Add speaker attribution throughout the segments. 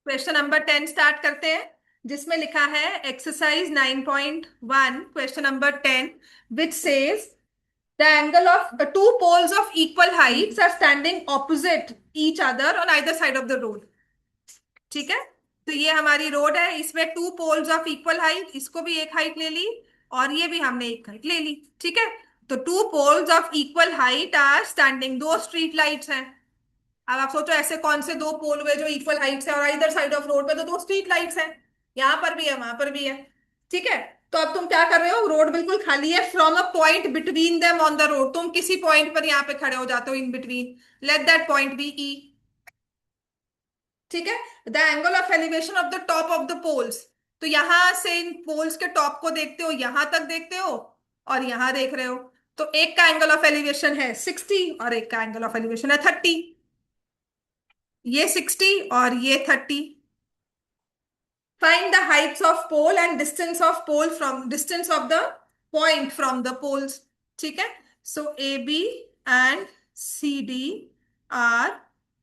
Speaker 1: Question number 10 start करते हैं, जिसमें लिखा है exercise 9.1 question number 10 which says the angle of two poles of equal heights are standing opposite each other on either side of the road. ठीक है, तो ये हमारी रोड है, इसमें two poles of equal height, इसको भी एक हाइट ले ली और ये भी हमने एक हाइट ले ली। ठीक है, तो two poles of equal height are standing, दो स्ट्रीट लाइट्स हैं। अब आप सोचो ऐसे कौन से दो पोल हुए जो इक्वल हाइट्स है, और इधर साइड ऑफ रोड पे तो दो स्ट्रीट लाइट्स हैं, यहां पर भी है वहां पर भी है। ठीक है, तो अब तुम क्या कर रहे हो, रोड बिल्कुल खाली है, from a point between them on the road, तुम किसी पॉइंट पर यहाँ पे खड़े हो जाते हो in between, let that point B E. ठीक है, the angle of elevation of the top of the poles, तो यहां से इन पोल्स के टॉप को देखते हो, यहां तक देखते हो और यहां देख रहे हो, तो एक का एंगल ऑफ एलिवेशन है 60 और एक का एंगल ऑफ एलिवेशन है 30। ये 60 और ये 30। Find the heights of pole and distance of pole from distance of the point from the poles. ठीक है, so A B and C D are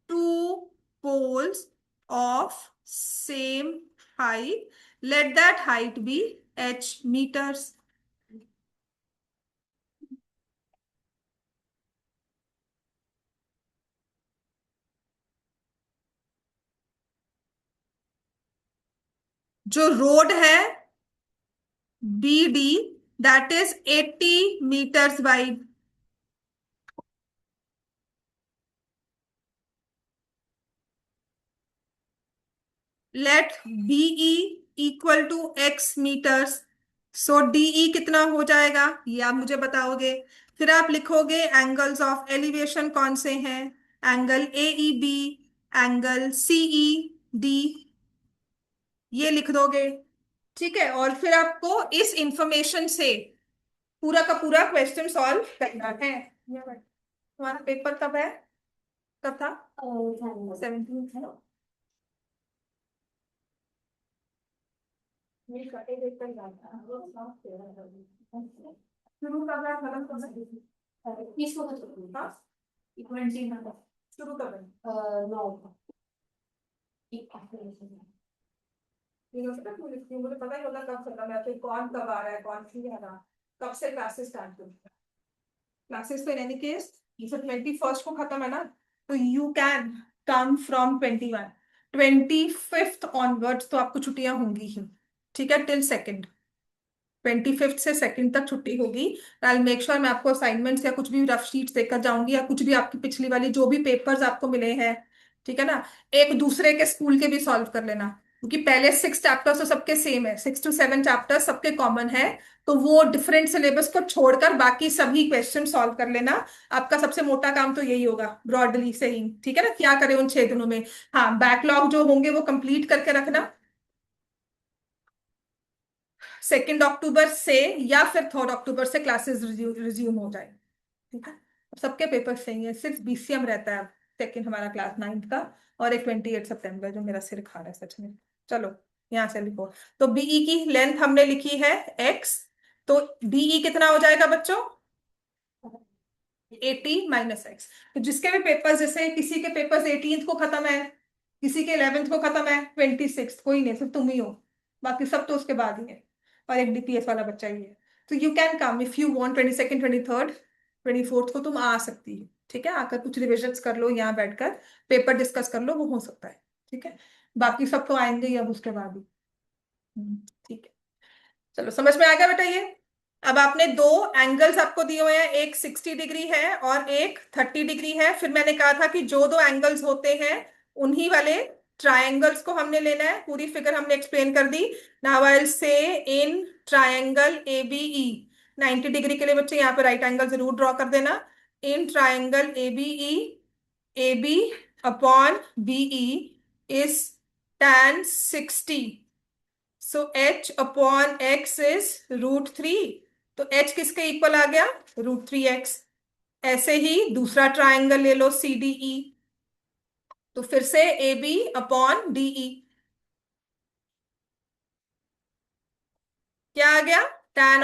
Speaker 1: two poles of same height, let that height be h meters। जो road है B D, that is 80 meters wide. Let B E equal to x metres, so D E कितना हो जाएगा ये आप मुझे बताओगे। फिर आप लिखोगे एंगल्स ऑफ एलिवेशन कौन से हैं, angle A E B, angle C E D, ये लिख दोगे। ठीक है, और फिर आपको इस इंफॉर्मेशन से पूरा का पूरा क्वेश्चन सॉल्व करना है। तुम्हारा पेपर कब है, कब था? 17 है। शुरू कर रहा है, खत्म कर रहा है? इसको तो हाँ, 20 में शुरू कर रहे हैं। नौ मुझे पता ही होता कब चल रहा है, कौन कब आ रहा है, कौन फ्री है ना, कब से क्लासेस स्टार्ट होगी। क्लासेस तो इन एनी केस जैसे 21st को खत्म है ना, तो you can come from 21, 25th onwards तो आपको छुट्टियां होंगी ही। ठीक है, टिल सेकेंड, 25th से सेकंड तक छुट्टी होगी। आई मेक श्योर मैं आपको असाइनमेंट्स या कुछ भी रफ शीट्स देकर जाऊंगी, या कुछ भी आपकी पिछली वाली जो भी पेपर्स आपको मिले हैं, ठीक है ना, एक दूसरे के स्कूल के भी सॉल्व कर लेना, क्योंकि पहले 6 चैप्टर्स तो सबके सेम है, 6 to 7 चैप्टर्स सबके कॉमन है, तो वो डिफरेंट सिलेबस को छोड़कर बाकी सभी क्वेश्चन सॉल्व कर लेना। आपका सबसे मोटा काम तो यही होगा ब्रॉडली से ही, ठीक है ना, क्या करें उन 6 दिनों में। हाँ, बैकलॉग जो होंगे वो कंप्लीट करके रखना, 2 अक्टूबर से या फिर 3 अक्टूबर से क्लासेस रिज्यूम हो जाए। ठीक है, सबके पेपर सही है, सिर्फ बीसीएम रहता है सेकंड हमारा क्लास 9th का, और एक 28 सितंबर जो मेरा सिर खा रहा है सच में। चलो यहाँ से लिखो, तो बीई की लेंथ हमने लिखी है x, तो डीई कितना हो जाएगा बच्चों, 80 - x। तो जिसके भी पेपर्स, जैसे किसी के पेपर्स 18th को खत्म है, किसी के 11th को खत्म है, 26th कोई नहीं, सिर्फ तुम ही हो, बाकी सब तो उसके बाद ही है, और एक डीपीएस वाला बच्चा ही है। तो you can come if you want, 22nd, 23rd, 24th को तुम आ सकती है। ठीक है, आकर कुछ रिविजन्स कर लो, यहाँ बैठकर पेपर डिस्कस कर लो, वो हो सकता है। ठीक है, बाकी सब तो आएंगे ही अब उसके बाद ही। ठीक है, चलो समझ में आ गया बेटा ये। अब आपने दो एंगल्स आपको दिए हुए हैं, एक 60 डिग्री है और एक 30 डिग्री है, फिर मैंने कहा था कि जो दो एंगल्स होते हैं उन्हीं वाले ट्रायंगल्स को हमने लेना है, पूरी फिगर हमने एक्सप्लेन कर दी। Now I will say in triangle ABE, 90 degree के लिए बच्चे यहाँ पे राइट एंगल जरूर ड्रॉ कर देना। In triangle ABE, A B upon BE is tan 60, so h upon x is √3, तो h किसके इक्वल आ गया, √3x। ऐसे ही दूसरा ट्राइंगल ले लो सी डी ई, तो फिर से ए बी अपॉन डीई, क्या आ गया, tan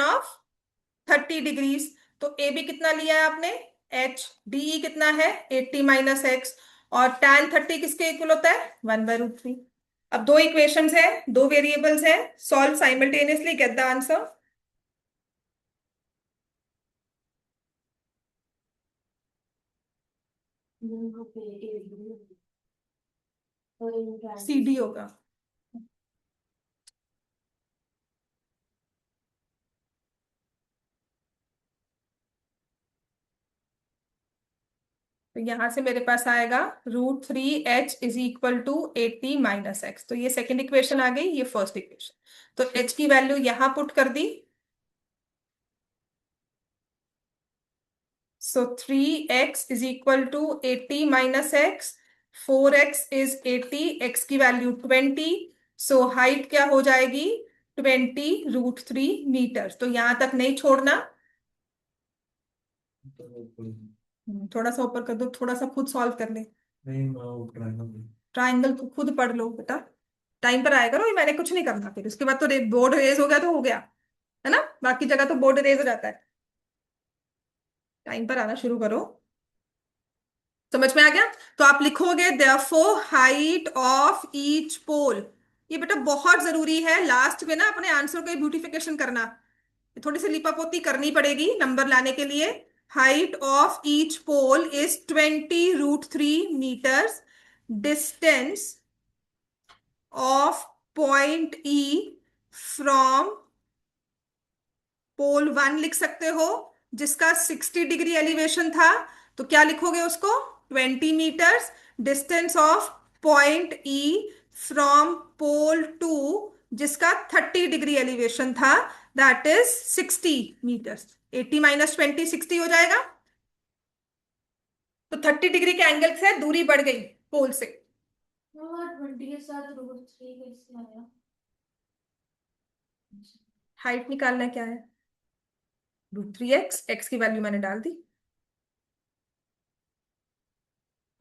Speaker 1: 30 डिग्रीज। तो ए बी कितना लिया है आपने, h, डीई कितना है 80 - x, और tan 30 किसके इक्वल होता है, 1/√3। अब दो इक्वेशंस है, दो वेरिएबल्स है, solve simultaneously, get the answer. CD होगा। तो यहां से मेरे पास आएगा √3h = 80 - x। तो ये सेकंड इक्वेशन आ गई, ये फर्स्ट इक्वेशन। तो h की वैल्यू यहां पुट कर दी। सो 3x = 80 - x। 4x = 80, x की वैल्यू 20। सो हाइट क्या हो जाएगी? 20 √3 मीटर। तो यहां तक नहीं छोड़ना। थोड़ा सा ऊपर कर दो, थोड़ा सा खुद सॉल्व कर ले। ट्राइंगल को खुद पढ़ लो बेटा। टाइम पर आया करो, मैंने कुछ नहीं करना, फिर उसके बाद तो बोर्ड रेज हो गया तो हो गया, है ना? बाकी जगह तो बोर्ड रेज हो जाता है। टाइम पर आना शुरू करो। समझ में आ गया? तो आप लिखोगे therefore height of each pole. ये बेटा बहुत जरूरी है, लास्ट में ना अपने आंसर को ब्यूटिफिकेशन करना। थोड़ी सी लिपापोती करनी पड़ेगी नंबर लाने के लिए। Height of each pole is 20 √3 metres. Distance of point E from pole 1 लिख सकते हो, जिसका 60 डिग्री एलिवेशन था। तो क्या लिखोगे उसको? 20 metres. Distance of point E from pole 2, जिसका 30 डिग्री एलिवेशन था, दैट इज 60 मीटर्स। 80 - 20 60 हो जाएगा। तो 30 डिग्री के एंगल से दूरी बढ़ गई पोल से। 20 के साथ √3 कैसे आया? हाइट निकालना क्या है? √3x, x की वैल्यू मैंने डाल दी।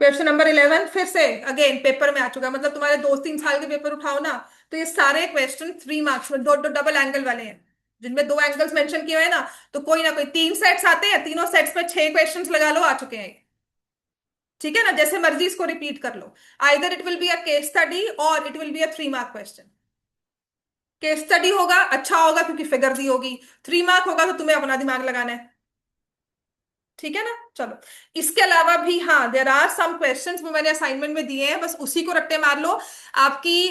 Speaker 1: क्वेश्चन नंबर 11 फिर से अगेन पेपर में आ चुका है, मतलब तुम्हारे 2-3 साल के पेपर उठाओ ना, तो ये सारे क्वेश्चन 3 मार्क्स में, दो दो डबल एंगल वाले हैं, जिनमें दो एंगल्स मेंशन किए हुए हैं ना कोई 3 सेट्स आते हैं, तीनों सेट्स में 6 क्वेश्चंस लगा लो, आ चुके हैं। ठीक है ना? जैसे मर्जी इसको रिपीट कर लो। Either it will be a case study और it will be a 3 mark question. Case study होगा अच्छा होगा क्योंकि फिगर दी होगी। 3 मार्क होगा तो तुम्हें अपना दिमाग लगाना है। ठीक है ना? चलो। इसके अलावा भी हाँ, देर आर सम क्वेश्चंस वो मैंने असाइनमेंट में दिए हैं, बस उसी को रट्टे मार लो। आपकी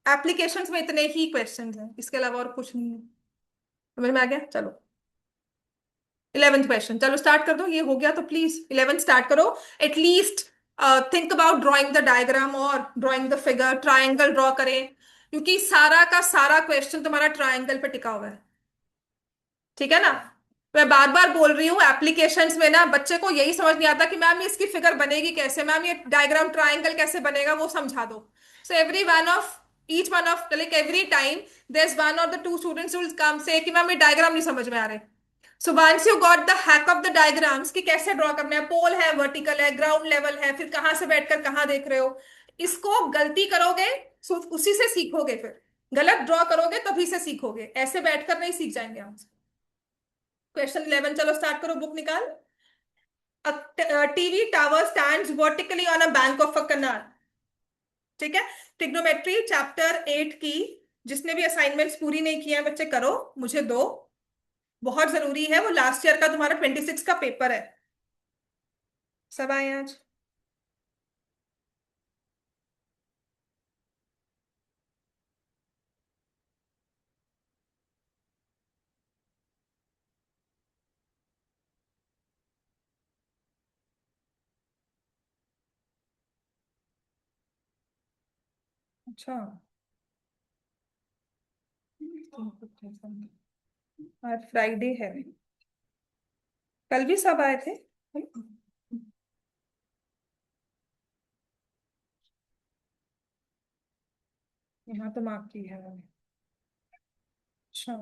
Speaker 1: एप्लीकेशंस में इतने ही क्वेश्चंस हैं, इसके अलावा और कुछ नहीं है। समझ में आ गया? चलो। 11th क्वेश्चन, चलो स्टार्ट कर दो, ये हो गया तो प्लीज 11th स्टार्ट करो। At least think about drawing the diagram और drawing the figure. Triangle draw करें, क्योंकि सारा का सारा क्वेश्चन तुम्हारा ट्राइंगल पे टिका हुआ है। ठीक है ना? मैं बार बार बोल रही हूँ, एप्लीकेशंस में ना बच्चे को यही समझ नहीं आता कि मैम इसकी फिगर बनेगी कैसे, मैम ये डायग्राम ट्राइंगल कैसे बनेगा, वो समझा दो। So every one of each one of like every time there is one और the two students will come say कि मैम ये डायग्राम नहीं समझ में आ रहे। So once you got the hack of the diagrams कि कैसे ड्रॉ करना है, पोल है, वर्टिकल है, ग्राउंड लेवल है, फिर कहां से बैठकर कहां देख रहे हो, इसको गलती करोगे सो उसी से सीखोगे, फिर गलत ड्रॉ करोगे तभी से सीखोगे, ऐसे बैठकर नहीं सीख जाएंगे हम। क्वेश्चन 11, चलो स्टार्ट करो, बुक निकाल। A TV tower stands vertically on a bank of a canal। ठीक है? ट्रिग्नोमेट्री चैप्टर 8 की जिसने भी असाइनमेंट्स पूरी नहीं किए हैं बच्चे, करो, मुझे दो। बहुत जरूरी है, वो लास्ट ईयर का तुम्हारा 26 का पेपर है। सब आए आज? अच्छा। आज फ्राइडे है, कल भी सब आए थे। यहाँ तो मार्क की है मैंने। अच्छा,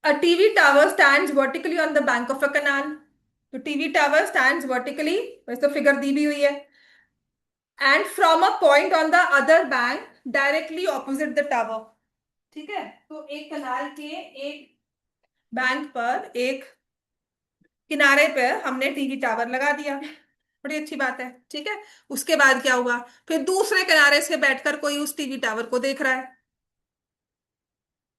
Speaker 1: A TV tower stands vertically on the bank of a canal। तो टीवी टावर स्टैंड्स वर्टिकली, वैसे तो फिगर दी भी हुई है। And from a point on the other bank directly opposite the tower. ठीक है, तो एक कनाल के एक बैंक पर, एक किनारे पर हमने टीवी टावर लगा दिया, बड़ी अच्छी बात है। ठीक है, उसके बाद क्या हुआ, फिर दूसरे किनारे से बैठकर कोई उस टीवी टावर को देख रहा है।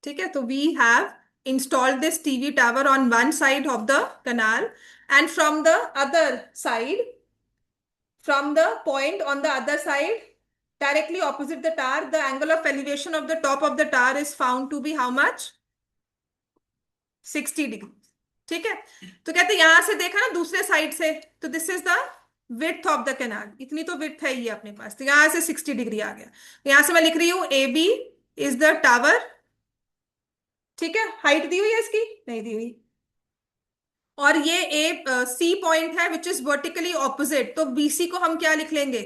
Speaker 1: ठीक है, तो we have installed this TV tower on one side of the canal, and from the other side, from the point on the other side directly opposite the tower, the angle of elevation of the top of the tower is found to be how much? 60 degree. ठीक है, तो कहते हैं यहां से देखा ना दूसरे साइड से, तो this is the width of the canal, इतनी तो विड्थ है ही अपने पास, तो यहां से 60 डिग्री आ गया। तो यहां से मैं लिख रही हूं A B is the tower. ठीक है, हाइट दी हुई है इसकी, नहीं दी हुई। और ये ए सी पॉइंट है विच इज वर्टिकली ऑपोजिट, तो बीसी को हम क्या लिख लेंगे,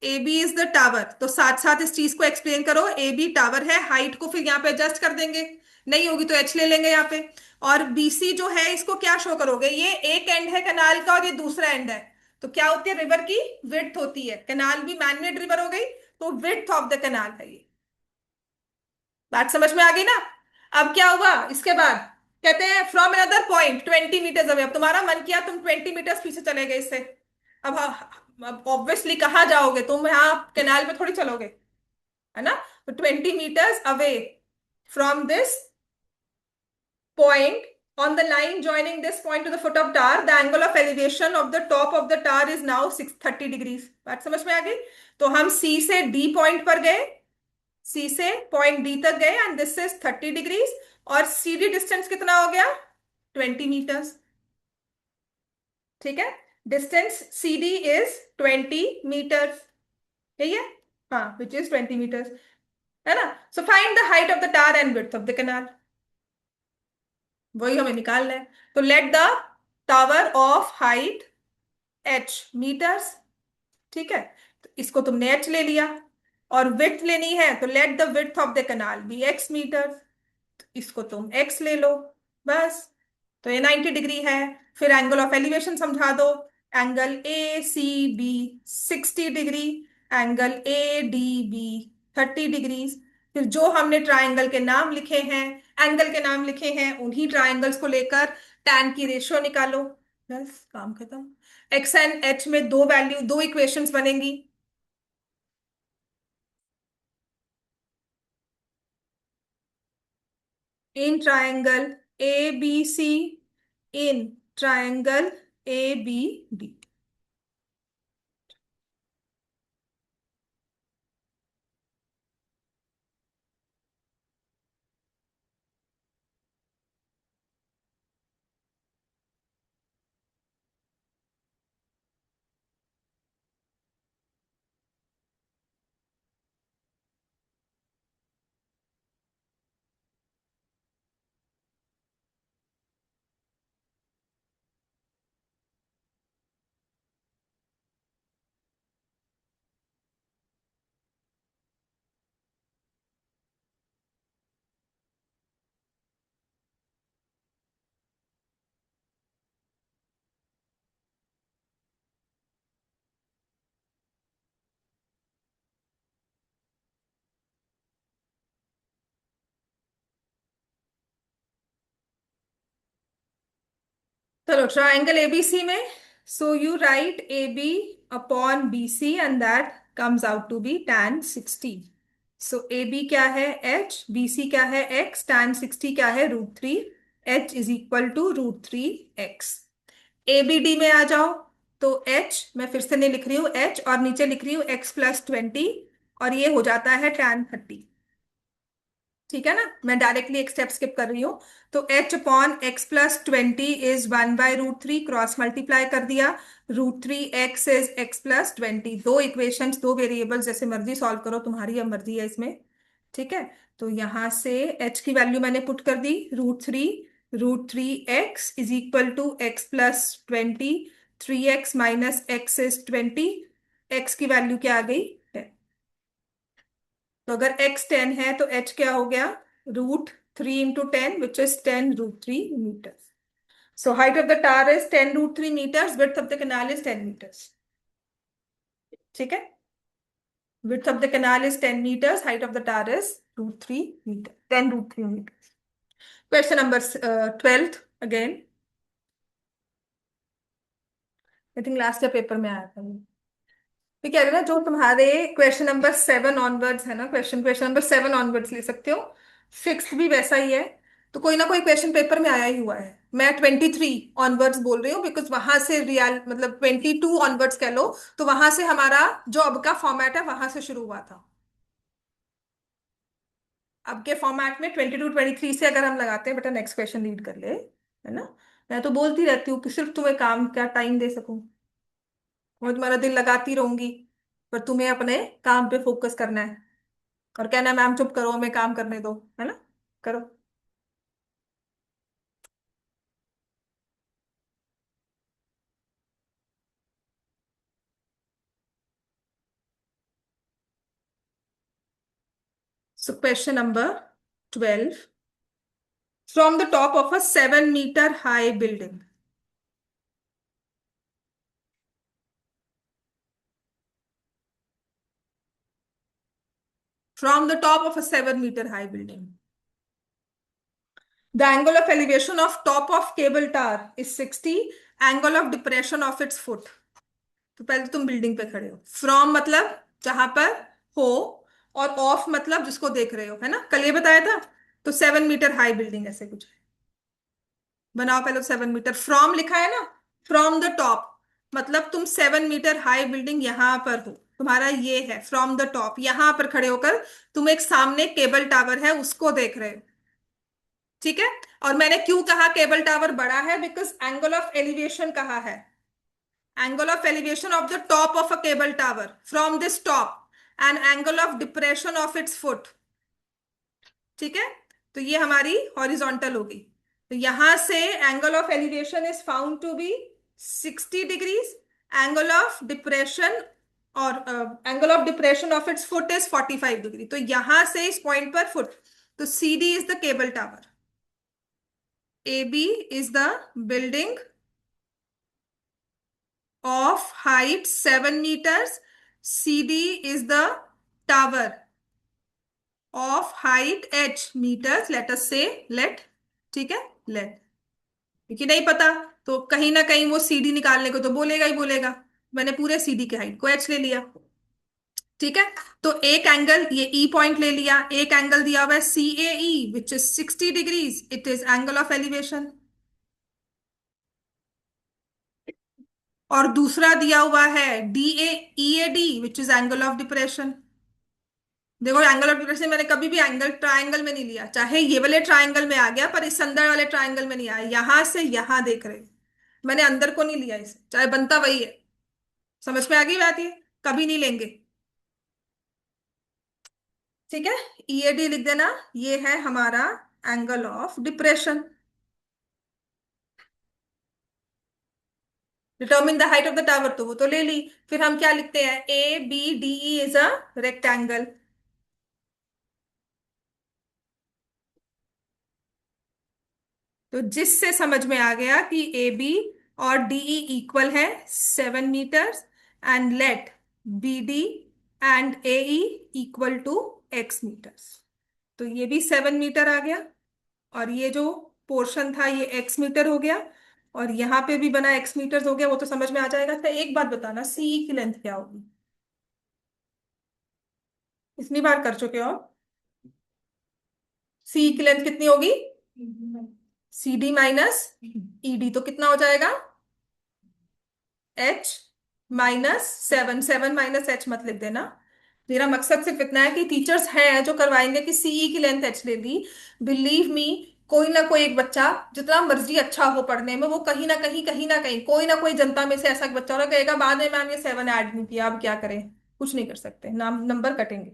Speaker 1: A B is the tower. तो साथ साथ इस चीज को एक्सप्लेन करो, ए बी टावर है, हाइट को फिर यहाँ पे एडजस्ट कर देंगे, नहीं होगी तो एच ले लेंगे यहाँ पे। और बीसी जो है इसको क्या शो करोगे, ये एक एंड है कनाल का और ये दूसरा एंड है, तो क्या होती है, रिवर की विड्थ होती है, कनाल भी मैनमेड रिवर हो गई, तो विड्थ ऑफ द कनाल है ये। बात समझ में आ गई ना। अब क्या हुआ इसके बाद, कहते हैं from another point 20 metres away. अब तुम्हारा मन किया तुम 20 मीटर्स पीछे चले गए इससे, अब अब ऑब्वियसली कहाँ जाओगे तुम, यहाँ कैनाल पे थोड़ी चलोगे, है ना। तो 20 metres away from this point on the line joining this point to the foot of tower, the angle of elevation of the top of the tower is now 630 degrees। बात समझ में आ गई। तो हम C से D पॉइंट पर गए, सी से पॉइंट डी तक गए, एंड दिस इज 30 डिग्रीज। और सी डी डिस्टेंस कितना हो गया, 20 मीटर्स। ठीक है, distance C D is 20 metres, यही है, हाँ, विच इज 20 मीटर्स, है ना। So find the height of the tower and width of the canal, वही हमें निकालना है। तो let the tower of height H metres. ठीक है, तो इसको तुमने एच ले लिया, और विड्थ लेनी है, तो let the width of the canal be X metre, इसको तुम x ले लो, बस। तो ये 90 डिग्री है। फिर एंगल ऑफ एलिवेशन समझा दो, angle A C B 60 degree, angle A D B 30 degree. फिर जो हमने ट्राइंगल के नाम लिखे हैं, एंगल के नाम लिखे हैं, उन्हीं ट्राइंगल्स को लेकर टैन की रेशियो निकालो, बस काम खत्म। एक्स एंड एच में दो वैल्यू, दो इक्वेशंस बनेंगी। In triangle A B C, in triangle A B D. चलो ट्राइंगल एबीसी में, so you write A B upon B C and that comes out to be tan 60। So A B क्या है H, B C क्या है x, tan 60 क्या है √3, H is equal to √3 X. A B D में आ जाओ, तो एच मैं फिर से नहीं लिख रही हूँ एच, और नीचे लिख रही हूँ x+20, और ये हो जाता है tan 30। ठीक है ना, मैं डायरेक्टली एक स्टेप स्किप कर रही हूँ। तो h upon x+20 is 1/√3, cross multiply कर दिया, √3x इज x+20। दो इक्वेशंस, दो वेरिएबल्स, जैसे मर्जी सॉल्व करो, तुम्हारी अब मर्जी है इसमें। ठीक है, तो यहां से h की वैल्यू मैंने पुट कर दी, √3 is equal to x+20, 3x minus x is 20, x की वैल्यू क्या आ गई, तो अगर x 10 है तो h क्या हो गया, √3 × 10 which is 10√3 metre. So height of the tower is 10√3 meters, width of the canal is 10 meters। ठीक है। width of the canal is 10 meters, height of the tower is root 3 meter, 10 root 3 meter. Question number 12 again. I think last year paper में आया था ये। ये कह रहे हैं ना, जो तुम्हारे क्वेश्चन नंबर 7 ऑनवर्ड्स है ना, क्वेश्चन क्वेश्चन नंबर 7 ऑनवर्ड्स ले सकते हो। सिक्स भी वैसा ही है। तो कोई ना कोई क्वेश्चन पेपर में आया ही हुआ है। मैं 23 ऑनवर्ड्स बोल रही हूँ बिकॉज वहां से रियल मतलब 22 ऑनवर्ड्स कह लो। तो वहां से हमारा जो अब का फॉर्मेट है वहां से शुरू हुआ था। अब के फॉर्मेट में 22 23 से अगर हम लगाते हैं, बेटा नेक्स्ट क्वेश्चन रीड कर ले, है ना। मैं तो बोलती रहती हूँ कि सिर्फ तुम्हें काम का टाइम दे सकूं। मैं तुम्हारा दिल लगाती रहूंगी, पर तुम्हें अपने काम पे फोकस करना है। और कहना है मैम चुप करो, हमें काम करने दो, है ना। करो। सो question number 12, from the top of a 7 metre high building, from the top of a 7 metre high building, the angle of elevation of top of cable tower is 60, angle of depression of its foot. तो पहले तुम building पे खड़े हो, from मतलब जहां पर हो, और ऑफ मतलब जिसको देख रहे हो, है ना, कल ये बताया था। तो 7 मीटर हाई बिल्डिंग ऐसे कुछ है। बनाओ पहले 7 मीटर, फ्रॉम लिखा है ना, फ्रॉम द टॉप मतलब तुम 7 मीटर हाई बिल्डिंग यहां पर हो, तुम्हारा ये है फ्रॉम द टॉप, यहां पर खड़े होकर तुम एक सामने केबल टावर है उसको देख रहे हो। ठीक है। और मैंने क्यों कहा केबल टावर बड़ा है, बिकॉज एंगल ऑफ एलिवेशन कहा है, angle of elevation of the top of a cable tower from this top and angle of depression of its foot। ठीक है। तो ये हमारी हॉरिजॉन्टल होगी। तो यहां से angle of elevation is found to be 60 degrees, angle of depression और angle of depression of its foot is 45 degree. तो यहां से इस पॉइंट पर फुट, तो C D is the cable tower, A B is the building of height 7 meters. CD is the tower of height h meters. Let us say let। ठीक है, let। क्योंकि नहीं पता तो कहीं ना कहीं वो सीडी निकालने को तो बोलेगा ही बोलेगा। मैंने पूरे सीडी की हाइट को h ले लिया। ठीक है। तो एक एंगल ये ई पॉइंट ले लिया, एक एंगल दिया हुआ है C A E which is 60 degrees, it is angle of elevation. और दूसरा दिया हुआ है D A E A D which is angle of depression. देखो एंगल ऑफ डिप्रेशन मैंने कभी भी एंगल ट्रायंगल में नहीं लिया, चाहे ये वाले ट्रायंगल में आ गया पर इस अंदर वाले ट्रायंगल में नहीं आया, यहां से यहां देख रहे हो। मैंने अंदर को नहीं लिया इसे, चाहे बनता वही है। समझ में आ गई बात, ये कभी नहीं लेंगे। ठीक है। ईएडी लिख देना, ये है हमारा angle of depression. Determine the height of the tower, तो वो तो ले ली। फिर हम क्या लिखते हैं, A B D E is a rectangle. तो जिससे समझ में आ गया कि ए बी और डीई इक्वल है 7 metres, and let B D and A equal to x metres. तो ये भी 7 मीटर आ गया, और ये जो पोर्शन था ये एक्स मीटर हो गया, और यहाँ पे भी बना एक्स मीटर हो गया, वो तो समझ में आ जाएगा। तो एक बात बताना, सीई की लेंथ क्या होगी। इतनी बार कर चुके हो। सी की लेंथ कितनी होगी, C D minus E D, तो कितना हो जाएगा, एच माइनस 7, 7 - h मत लिख देना। मेरा मकसद सिर्फ इतना है कि टीचर्स हैं जो करवाएंगे कि सीई की लेंथ h ले ली। बिलीव मी, कोई ना कोई एक बच्चा जितना मर्जी अच्छा हो पढ़ने में, वो कहीं ना कहीं कोई ना कोई जनता में से ऐसा एक बच्चा होगा कहेगा बाद में मैम ये 7 ऐड नहीं किया, अब क्या करें। कुछ नहीं कर सकते, नाम नंबर कटेंगे।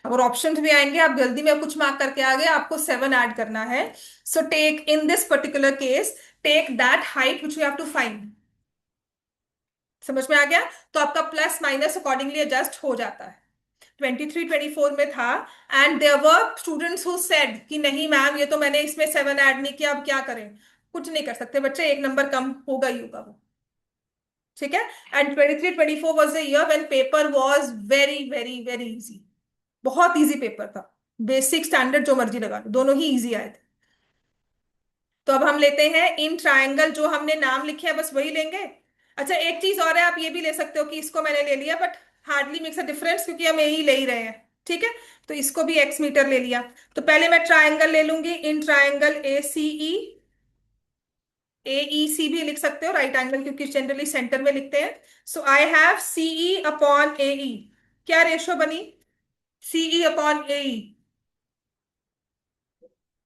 Speaker 1: अगर ऑप्शंस भी आएंगे, आप जल्दी में कुछ मार्क करके आ गए, आपको 7 ऐड करना है। So take in this particular case, take that height which you have to find. समझ में आ गया। तो आपका प्लस माइनस अकॉर्डिंगली एडजस्ट हो जाता है। 23 24 में था, and there were students who said कि नहीं मैम ये तो मैंने इसमें 7 ऐड नहीं किया, अब क्या करें। कुछ नहीं कर सकते बच्चे, एक नंबर कम होगा ही होगा वो। ठीक है। And 23-24 was the year when paper was very very very easy. बहुत इजी पेपर था। बेसिक स्टैंडर्ड जो मर्जी लगा लो, दोनों ही इजी आए थे। तो अब हम लेते हैं इन ट्रायंगल, जो हमने नाम लिखे हैं बस वही लेंगे। अच्छा, एक चीज और है, आप ये भी ले सकते हो कि इसको मैंने ले लिया but hardly makes a difference, क्योंकि हम ए ही ले ही रहे हैं। ठीक है। तो इसको भी एक्स मीटर ले लिया। तो पहले मैं ट्रायंगल ले लूंगी, इन ट्रायंगल ए सी ई। ए ई सी भी लिख सकते हो राइट एंगल, क्योंकि जनरली सेंटर में लिखते हैं। सो आई हैव सीई अपॉन ए ई। क्या रेशो बनी? सीई अपॉन ए ई।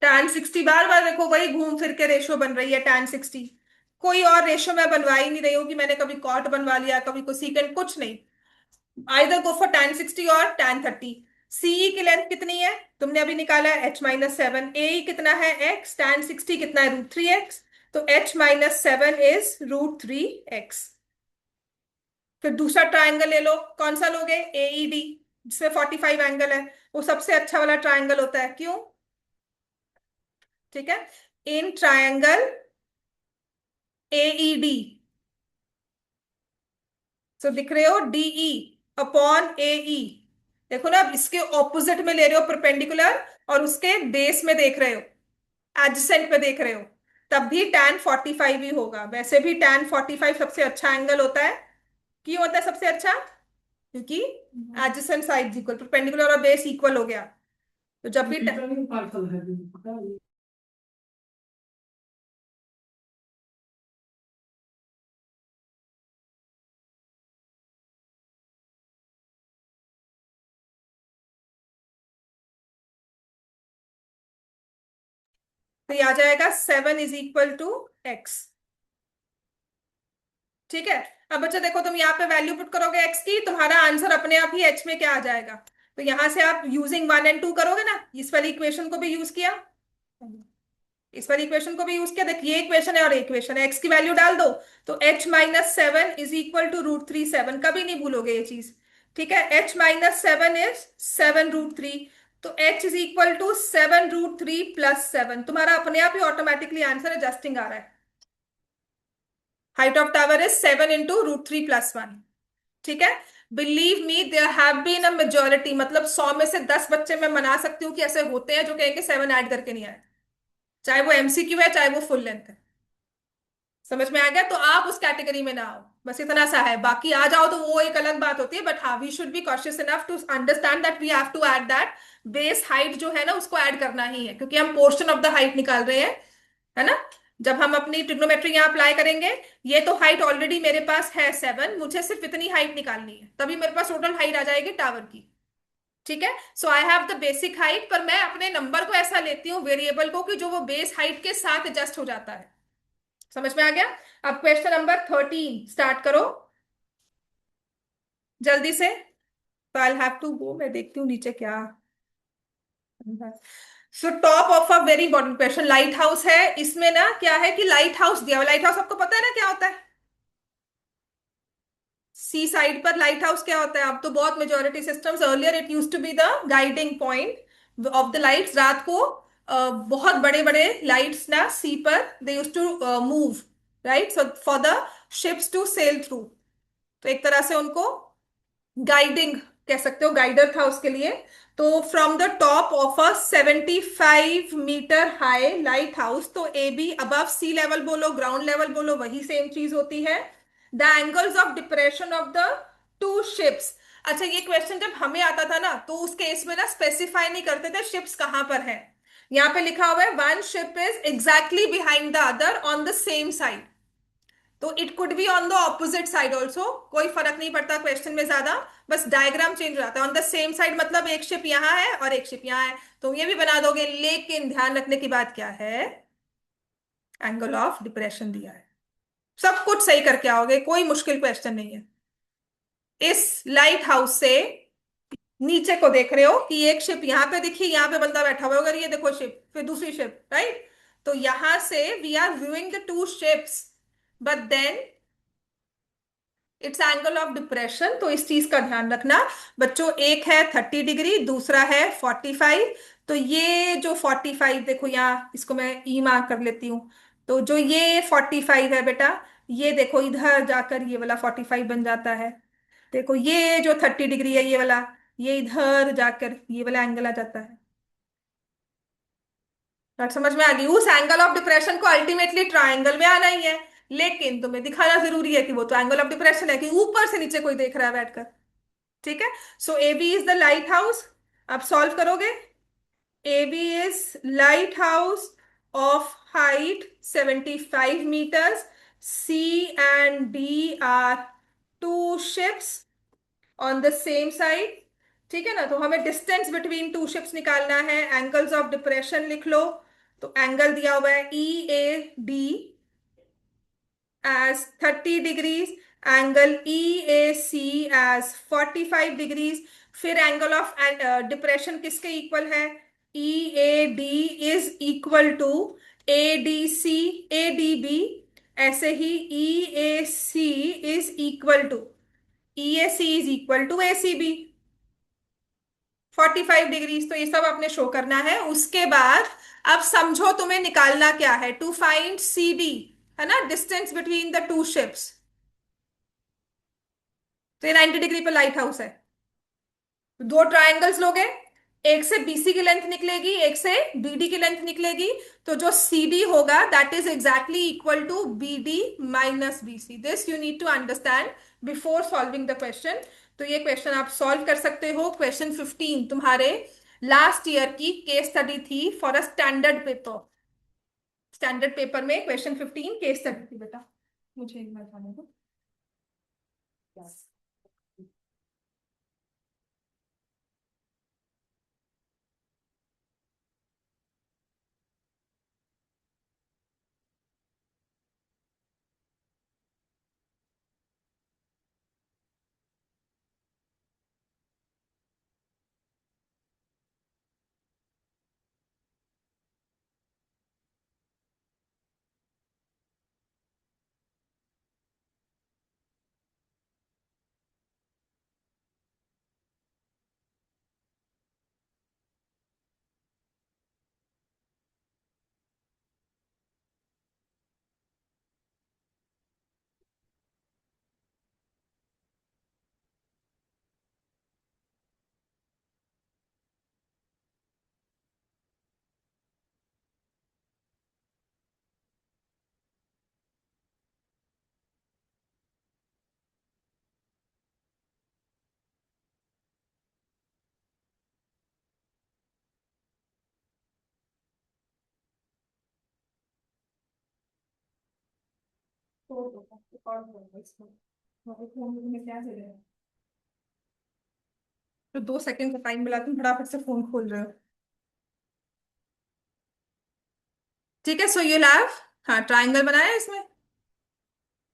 Speaker 1: tan 60, बार बार देखो वही घूम फिर के रेशो बन रही है tan 60। कोई और रेशो मैं बनवा ही नहीं रही हूँ कि मैंने कभी कॉट बनवा लिया, कभी कोई सीकेंड, कुछ नहीं। आइदर गो फॉर tan 60 और tan 30। सीई की लेंथ कितनी है? तुमने अभी निकाला है h-7। ए कितना है? x। tan 60 कितना है? √3x। तो h-7 इज √3x। फिर दूसरा ट्राइंगल ले लो। कौन सा लोगे? एईडी, जिसमें 45 एंगल है। वो सबसे अच्छा वाला ट्राइंगल होता है। क्यों? ठीक है। इन ट्रायंगल एईडी, सो दिख रहे हो डीई अपॉन एई। देखो ना, अब इसके ऑपोजिट में ले रहे हो परपेंडिकुलर, और उसके बेस में देख रहे हो, एडजेसेंट पे देख रहे हो, तब भी tan 45 ही होगा। वैसे भी tan 45 सबसे अच्छा एंगल होता है। क्यों होता है सबसे अच्छा? क्योंकि एडजेसेंट साइड इक्वल, परपेंडिकुलर और बेस इक्वल हो गया। तो जब भी तो ये आ जाएगा 7 = x। ठीक है। अब बच्चा देखो, तुम यहाँ पे वैल्यू पुट करोगे x की, तुम्हारा आंसर अपने आप ही h में क्या आ जाएगा? तो यहां से आप यूजिंग 1 और 2 करोगे ना, इस वाली इक्वेशन को भी यूज किया, इस वाली इक्वेशन को भी यूज किया। देखिए, ये इक्वेशन है और इक्वेशन है, x की वैल्यू डाल दो। तो h-7 इज इक्वल टू √3 7। कभी नहीं भूलोगे ये चीज। ठीक है। h-7 is 7 √3। तो h is equal to 7 √3 plus 7। तुम्हारा अपने आप ही ऑटोमेटिकली आंसर एडजस्टिंग आ रहा है। Height of tower is 7 × √3 + 1। ठीक है। Believe me, there have been a majority, मतलब 100 में से 10 बच्चे मैं मना सकती हूँ कि ऐसे होते हैं जो कहेंगे 7 ऐड करके नहीं आए, चाहे वो एमसीक्यू है चाहे वो फुल लेंथ है। समझ में आ गया? तो आप उस कैटेगरी में ना आओ, बस इतना सा है। बाकी आ जाओ तो वो एक अलग बात होती है, बट हाँ, we should be cautious enough to understand that we have to add that base height जो है ना, उसको ऐड करना ही है, क्योंकि हम पोर्शन ऑफ द हाइट निकाल रहे हैं, है ना। जब हम अपनी ट्रिग्नोमेट्री यहाँ अप्लाई करेंगे, ये तो हाइट ऑलरेडी मेरे पास है 7, मुझे सिर्फ इतनी हाइट निकालनी है, तभी मेरे पास टोटल हाइट आ जाएगी टावर की। ठीक है। So I have the basic height, पर मैं अपने नंबर को ऐसा लेती हूँ वेरिएबल को कि जो वो बेस हाइट के साथ एडजस्ट हो जाता है। समझ में आ गया? अब क्वेश्चन नंबर 13 स्टार्ट करो जल्दी से। तो आई हैव टू गो, मैं देखती हूँ नीचे क्या। So top of a very important question, light house है। इसमें ना क्या है कि लाइट हाउस दिया हुआ, लाइट हाउस आपको पता है ना क्या होता है? सी साइड पर लाइट हाउस क्या होता है? अब तो बहुत majority systems, earlier it used to be the guiding point of the lights. रात को बहुत बड़े बड़े लाइट्स ना सी पर they used to move, right, so for the ships to sail through. तो एक तरह से उनको गाइडिंग कह सकते हो, गाइडर था उसके लिए। तो from the top of a 75 metre high lighthouse, तो A B above sea level बोलो, ग्राउंड लेवल बोलो, वही सेम चीज होती है। The angles of depression of the two ships. अच्छा, ये क्वेश्चन जब हमें आता था ना, तो उस केस में ना स्पेसिफाई नहीं करते थे शिप्स कहां पर है। यहाँ पे लिखा हुआ है one ship is exactly behind the other on the same side. तो it could be on the opposite side also, कोई फर्क नहीं पड़ता क्वेश्चन में ज्यादा, बस डायग्राम चेंज हो जाता है। ऑन द सेम साइड मतलब एक शिप यहाँ है और एक शिप यहाँ है, तो ये भी बना दोगे। लेकिन ध्यान रखने की बात क्या है? एंगल ऑफ डिप्रेशन दिया है। सब कुछ सही करके आओगे, कोई मुश्किल क्वेश्चन नहीं है। इस लाइट हाउस से नीचे को देख रहे हो कि एक शिप यहाँ पे दिखी, यहाँ पे बंदा बैठा हुआ है, अगर ये देखो शिप, फिर दूसरी शिप, राइट। तो यहां से we are viewing the two ships, but then its angle of depression. तो इस चीज का ध्यान रखना बच्चों। एक है 30 डिग्री, दूसरा है 45। तो ये जो 45, देखो यहाँ इसको मैं ई मार्क कर लेती हूँ। तो जो ये 45 है बेटा, ये देखो इधर जाकर ये वाला 45 बन जाता है। देखो ये जो 30 डिग्री है ये वाला, ये इधर जाकर ये वाला एंगल आ जाता है। बात समझ में आ गई? उस एंगल ऑफ डिप्रेशन को अल्टीमेटली ट्राइंगल में आना ही है, लेकिन तुम्हें दिखाना जरूरी है कि वो तो एंगल ऑफ डिप्रेशन है कि ऊपर से नीचे कोई देख रहा है बैठकर। ठीक है। So A B is the lighthouse. आप सॉल्व करोगे। A B is lighthouse of height 75 meters। C and D are two ships on the same side. ठीक है ना, तो हमें डिस्टेंस बिटवीन टू शिप्स निकालना है। एंगल्स ऑफ डिप्रेशन लिख लो। तो एंगल दिया हुआ है E A D as 30 degrees, एंगल EAC as 45 डिग्रीज। फिर एंगल ऑफ डिप्रेशन किसके इक्वल है? EAD is equal to ADC, ADB। ऐसे ही EAC is equal to EAC is equal to ACB, 45 degrees. तो ये सब आपने शो करना है। उसके बाद अब समझो तुम्हें निकालना क्या है, टू फाइंड CD, है ना, distance between the two ships. तो ये 90 डिग्री पे लाइट हाउस है। दो ट्रायंगल्स लोगे, एक से BC की लेंथ निकलेगी, एक से BD की लेंथ निकलेगी। तो जो CD होगा that is exactly equal to BD minus BC। This you need to understand before solving the question. तो ये क्वेश्चन आप सॉल्व कर सकते हो। क्वेश्चन 15 तुम्हारे लास्ट ईयर की केस स्टडी थी for a standard paper. Standard paper में क्वेश्चन 15 केस स्टडी थी बेटा। मुझे एक बार बताने दो। तो 2 सेकंड का टाइम मिला, तुम फटाफट से फोन खोल रहे हो। ठीक है, सो यू हैव, हाँ ट्रायंगल बनाया है इसमें।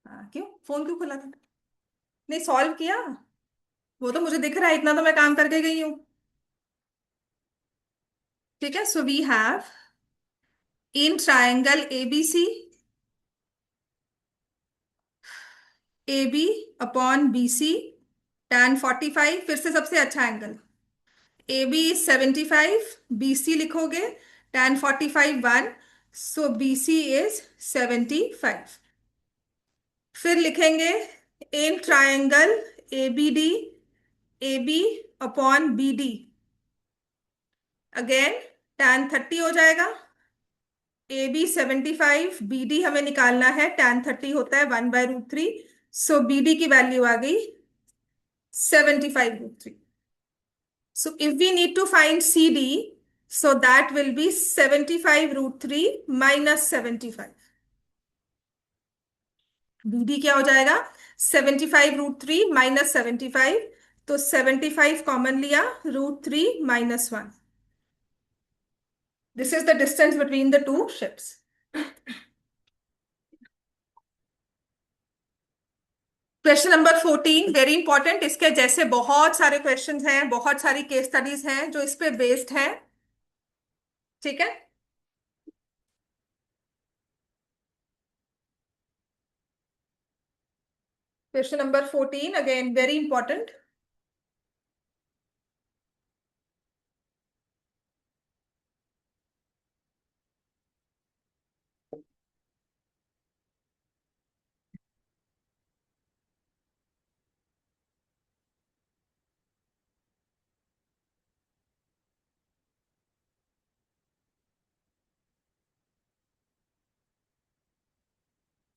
Speaker 1: हाँ, क्यों फोन क्यों खोला था? नहीं सॉल्व किया, वो तो मुझे दिख रहा है, इतना तो मैं काम करके गई हूँ। ठीक है, so we have in triangle ABC, AB upon BC tan 45, फिर से सबसे अच्छा एंगल। AB 75, BC लिखोगे tan 45 1, सो BC इज 75। फिर लिखेंगे in triangle ABD, AB upon BD, again tan 30 हो जाएगा। AB 75, BD हमें निकालना है, tan 30 होता है 1/√3। सो BD की वैल्यू आ गई 75√3। So if we need to find CD, so that will be 75√3 minus 75। BD क्या हो जाएगा? 75√3 माइनस 75। तो 75 कॉमन लिया, √3 minus 1। This is the distance between the two ships. Question number 14 very important. इसके जैसे बहुत सारे क्वेश्चंस हैं, बहुत सारी केस स्टडीज हैं जो इस पे बेस्ड हैं। ठीक है। Question number 14 again very important.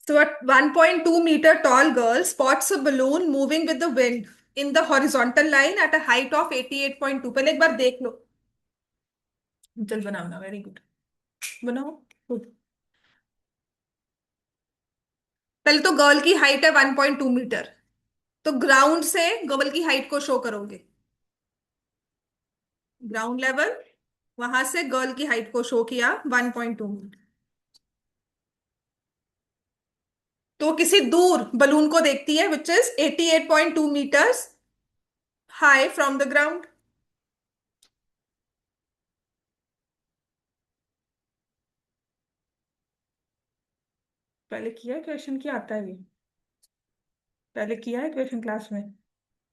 Speaker 1: So a 1.2 meter tall girl spots a balloon moving with the wind in the horizontal line at a height of 88.2. पहले एक बार देख लो। चल बनाओ ना, वेरी गुड। बनाओ। Good. पहले तो गर्ल की हाइट है 1.2 मीटर। तो ग्राउंड से गर्ल की हाइट को शो करोगे। ग्राउंड लेवल, वहां से गर्ल की हाइट को शो किया 1.2 मीटर। तो किसी दूर बलून को देखती है which is 88.2 metres high from the ground. पहले किया है क्वेश्चन, क्या आता है ये? पहले किया है क्वेश्चन क्लास में?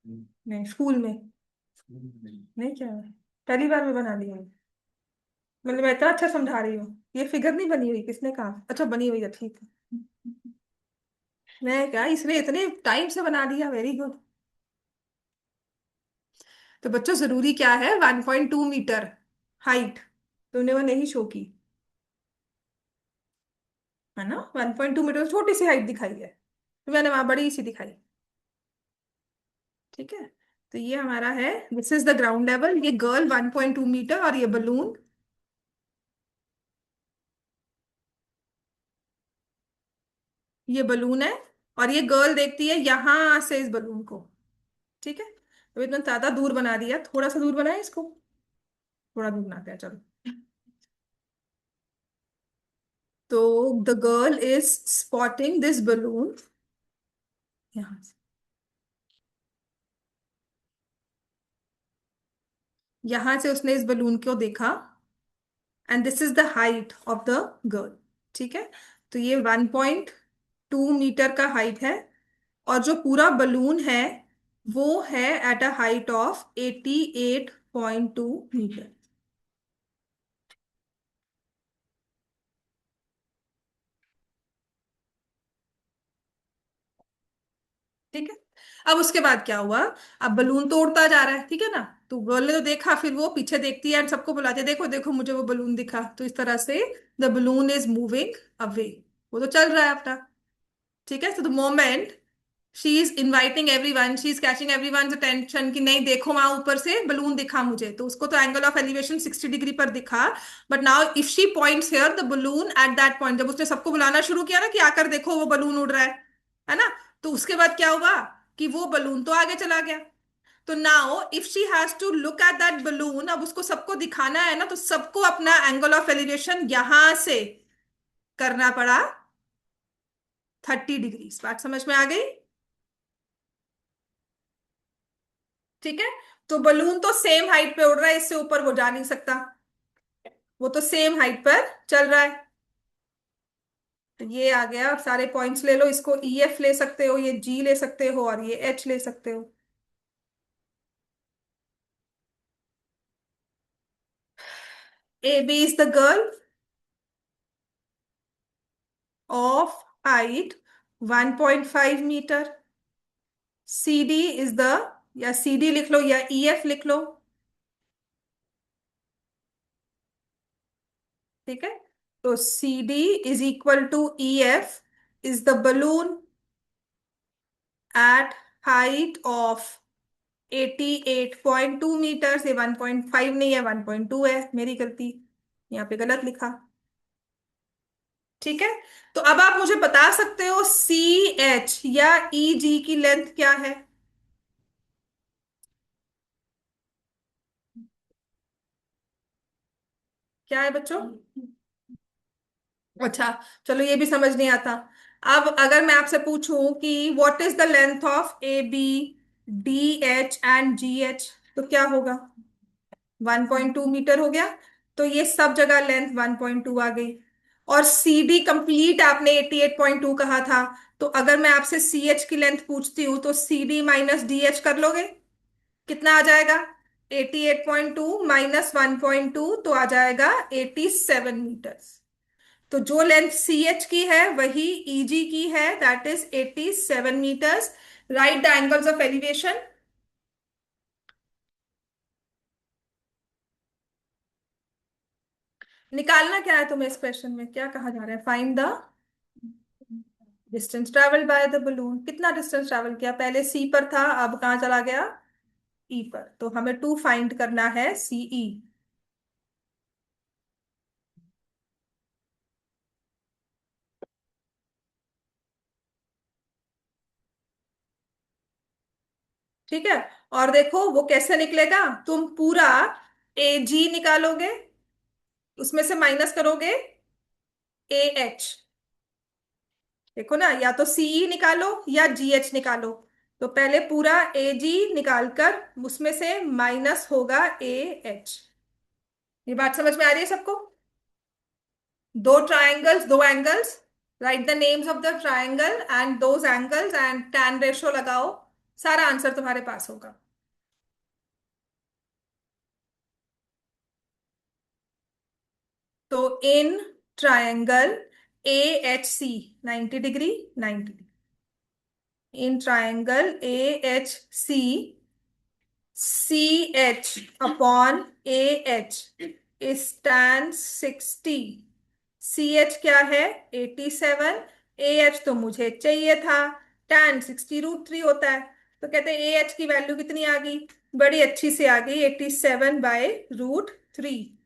Speaker 1: नहीं, स्कूल में नहीं किया है। पहली बार में बना लिया है। मतलब मैं इतना अच्छा समझा रही हूँ, ये फिगर नहीं बनी हुई, किसने कहा? अच्छा बनी हुई है, ठीक है। मैं क्या, इसने इतने टाइम से बना दिया, वेरी गुड। तो बच्चों जरूरी क्या है, 1.2 मीटर हाइट। तुमने वो नहीं शो की है ना। 1.2 मीटर तो छोटी सी हाइट दिखाई है, तो मैंने वहां बड़ी सी दिखाई। ठीक है। तो ये हमारा है, this is the ground level, ये गर्ल 1.2 मीटर, और ये बलून। ये बलून है, और ये गर्ल देखती है यहां से इस बलून को। ठीक है। तो इतना ज्यादा दूर बना दिया, थोड़ा सा दूर बनाए इसको। थोड़ा दूर बनाते हैं चलो। तो the girl is spotting this balloon यहां से। यहां से उसने इस बलून को देखा, and this is the height of the girl. ठीक है। तो ये 1.2 मीटर का हाइट है, और जो पूरा बलून है वो है at a height of 88.2 metre. ठीक है। अब उसके बाद क्या हुआ? अब बलून तो उड़ता जा रहा है, ठीक है ना। तो गर्ल ने तो देखा, फिर वो पीछे देखती है और सबको बुलाती है, देखो देखो मुझे वो बलून दिखा। तो इस तरह से the balloon is moving away, वो तो चल रहा है अपना। ठीक है। तो the moment she is inviting everyone, she is catching everyone's attention कि नहीं देखो वहां ऊपर से बलून दिखा मुझे, तो उसको तो एंगल ऑफ एलिवेशन 60 डिग्री पर दिखा। But now if she points here the balloon at that point, जब उसने सबको बुलाना शुरू किया ना कि आकर देखो वो बलून उड़ रहा है ना। तो उसके बाद क्या हुआ कि वो बलून तो आगे चला गया। तो now if she has to look at that balloon, अब उसको सबको दिखाना है ना, तो सबको अपना एंगल ऑफ एलिवेशन यहां से करना पड़ा 30 डिग्री। बात समझ में आ गई? ठीक है। तो बलून तो सेम हाइट पे उड़ रहा है, इससे ऊपर वो जा नहीं सकता, वो तो सेम हाइट पर चल रहा है। तो ये आ गया। अब सारे पॉइंट्स ले लो, इसको ई एफ ले सकते हो, ये जी ले सकते हो, और ये एच ले सकते हो। A B is the girl of height 1.5 metre. C D is the, या सी डी लिख लो या ई एफ लिख लो। ठीक है। तो C D is equal to E F is the balloon at height of 88.2 metre. ये 1.5 नहीं है, 1.2 है, मेरी गलती, यहाँ पे गलत लिखा। ठीक है। तो अब आप मुझे बता सकते हो सी एच या ई जी की लेंथ क्या है? क्या है बच्चों? अच्छा, चलो ये भी समझ नहीं आता। अब अगर मैं आपसे पूछूं कि what is the length of A B, D H and G H, तो क्या होगा? 1.2 मीटर हो गया। तो ये सब जगह लेंथ 1.2 आ गई। और सी डी कंप्लीट आपने 88.2 कहा था। तो अगर मैं आपसे सी एच की लेंथ पूछती हूँ, तो C D minus D H कर लोगे? कितना आ जाएगा? 88.2 माइनस 1.2, तो आ जाएगा 87 मीटर्स। तो जो लेंथ सी एच की है वही ई जी की है, that is 87 metres. Write the angles of elevation. निकालना क्या है तुम्हें? इस क्वेश्चन में क्या कहा जा रहा है? Find the distance travelled by the balloon, कितना डिस्टेंस ट्रेवल किया, पहले सी पर था अब कहाँ चला गया, ई पर, तो हमें टू फाइंड करना है सीई। ठीक है, और देखो वो कैसे निकलेगा, तुम पूरा ए जी निकालोगे, उसमें से माइनस करोगे ए एच। देखो ना, या तो सीई निकालो या जी एच निकालो। तो पहले पूरा ए जी निकालकर उसमें से माइनस होगा ए एच। ये बात समझ में आ रही है सबको? दो ट्रायंगल्स, दो angles, write the names of the triangle and those angles and tan ratio लगाओ, सारा आंसर तुम्हारे पास होगा। तो in triangle A H C 90 degree, 90, in triangle A H C, C H upon A H is tan 60। C H क्या है, 87। A H तो मुझे चाहिए था, tan 60√3 होता है। तो कहते हैं ए एच की वैल्यू कितनी आ गई, बड़ी अच्छी से आ गई, 87/√3।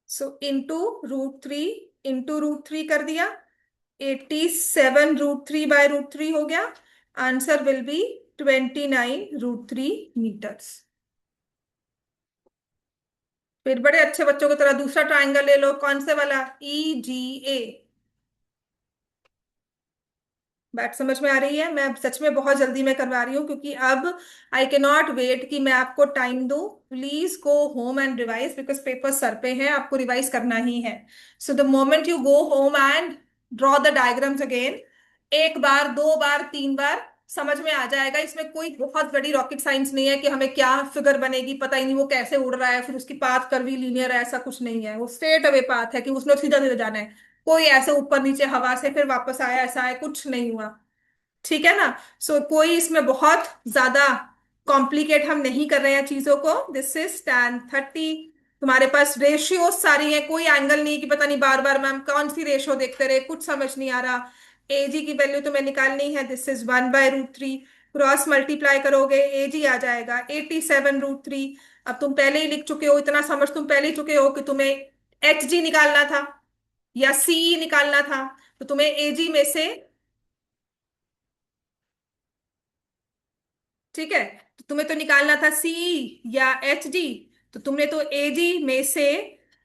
Speaker 1: सो इंटू √3, इंटू √3 कर दिया, 87√3/√3 हो गया। Answer will be 29√3 metres. फिर बड़े अच्छे बच्चों की तरह दूसरा ट्राइंगल ले लो, कौन से वाला, ई जी ए। बात समझ में आ रही है? मैं सच में बहुत जल्दी में करवा रही हूँ क्योंकि अब आई के नॉट वेट कि मैं आपको टाइम दूं। Please go home and revise because paper sir पे है, आपको रिवाइज करना ही है। So the moment you go home and draw the diagrams again, एक बार, दो बार, तीन बार, समझ में आ जाएगा। इसमें कोई बहुत बड़ी रॉकेट साइंस नहीं है कि हमें क्या फिगर बनेगी पता ही नहीं, वो कैसे उड़ रहा है, फिर उसकी पाथ कर्वी लीनियर है, ऐसा कुछ नहीं है। वो स्ट्रेट अवे पाथ है कि उसने सीधा सीधा जाना है। कोई ऐसे ऊपर नीचे हवा से फिर वापस आया, ऐसा है, कुछ नहीं हुआ। ठीक है ना? सो कोई इसमें बहुत ज्यादा कॉम्प्लिकेट हम नहीं कर रहे हैं चीजों को। This is tan 30। तुम्हारे पास रेशियो सारी है, कोई एंगल नहीं कि पता नहीं बार बार मैम कौन सी रेशियो देखते रहे, कुछ समझ नहीं आ रहा। एजी की वैल्यू तुम्हें निकालनी है, दिस इज 1/√3। क्रॉस मल्टीप्लाई करोगे एजी आ जाएगा 87√3। अब तुम पहले ही लिख चुके हो, इतना समझ तुम पहले ही चुके हो कि तुम्हें एच जी निकालना था या सीई निकालना था। तो तुम्हें एजी में से, ठीक है, तो तुम्हें तो निकालना था सी या एच डी। तो तुमने तो ए जी में से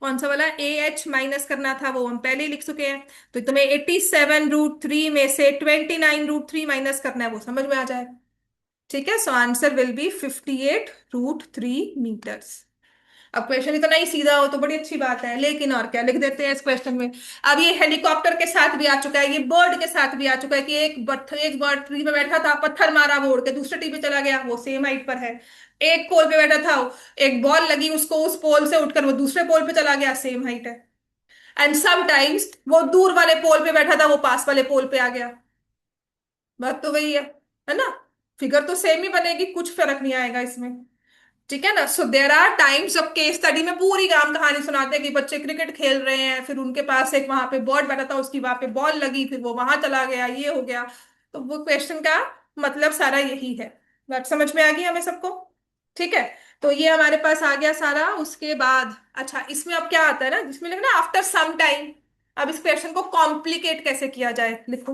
Speaker 1: कौन सा वाला ए एच माइनस करना था, वो हम पहले ही लिख चुके हैं। तो तुम्हें 87√3 में से 29√3 माइनस करना है, वो समझ में आ जाएगा। ठीक है, so answer will be 58√3 metres. अब क्वेश्चन इतना ही सीधा हो तो बड़ी अच्छी बात है, लेकिन और क्या लिख देते हैं इस क्वेश्चन में। अब ये हेलीकॉप्टर के साथ भी आ चुका है, ये बर्ड के साथ भी आ चुका है कि एक बर्ड ट्री पे बैठा था, पत्थर मारा, वो उड़ के दूसरे ट्री पे चला गया, वो सेम हाइट पर है। एक पोल पे बैठा था, एक बॉल लगी उसको, उस पोल से उठकर वो दूसरे पोल पे चला गया, सेम हाइट है। एंड समटाइम्स वो दूर वाले पोल पे बैठा था, वो पास वाले पोल पे आ गया। बात तो वही है ना? फिगर तो सेम ही बनेगी, कुछ फर्क नहीं आएगा इसमें। ठीक है ना? सो देर आर टाइम्स, जब केस स्टडी में पूरी राम कहानी सुनाते हैं कि बच्चे क्रिकेट खेल रहे हैं, फिर उनके पास एक वहां पे बॉल बैठा था, उसकी वहां पे बॉल लगी, फिर वो वहां चला गया, ये हो गया। तो वो क्वेश्चन का मतलब सारा यही है। बात समझ में आ गई हमें सबको? ठीक है, तो ये हमारे पास आ गया सारा। उसके बाद अच्छा, इसमें अब क्या आता है ना, जिसमें लिखना आफ्टर सम टाइम। अब इस क्वेश्चन को कॉम्प्लिकेट कैसे किया जाए, लिखो।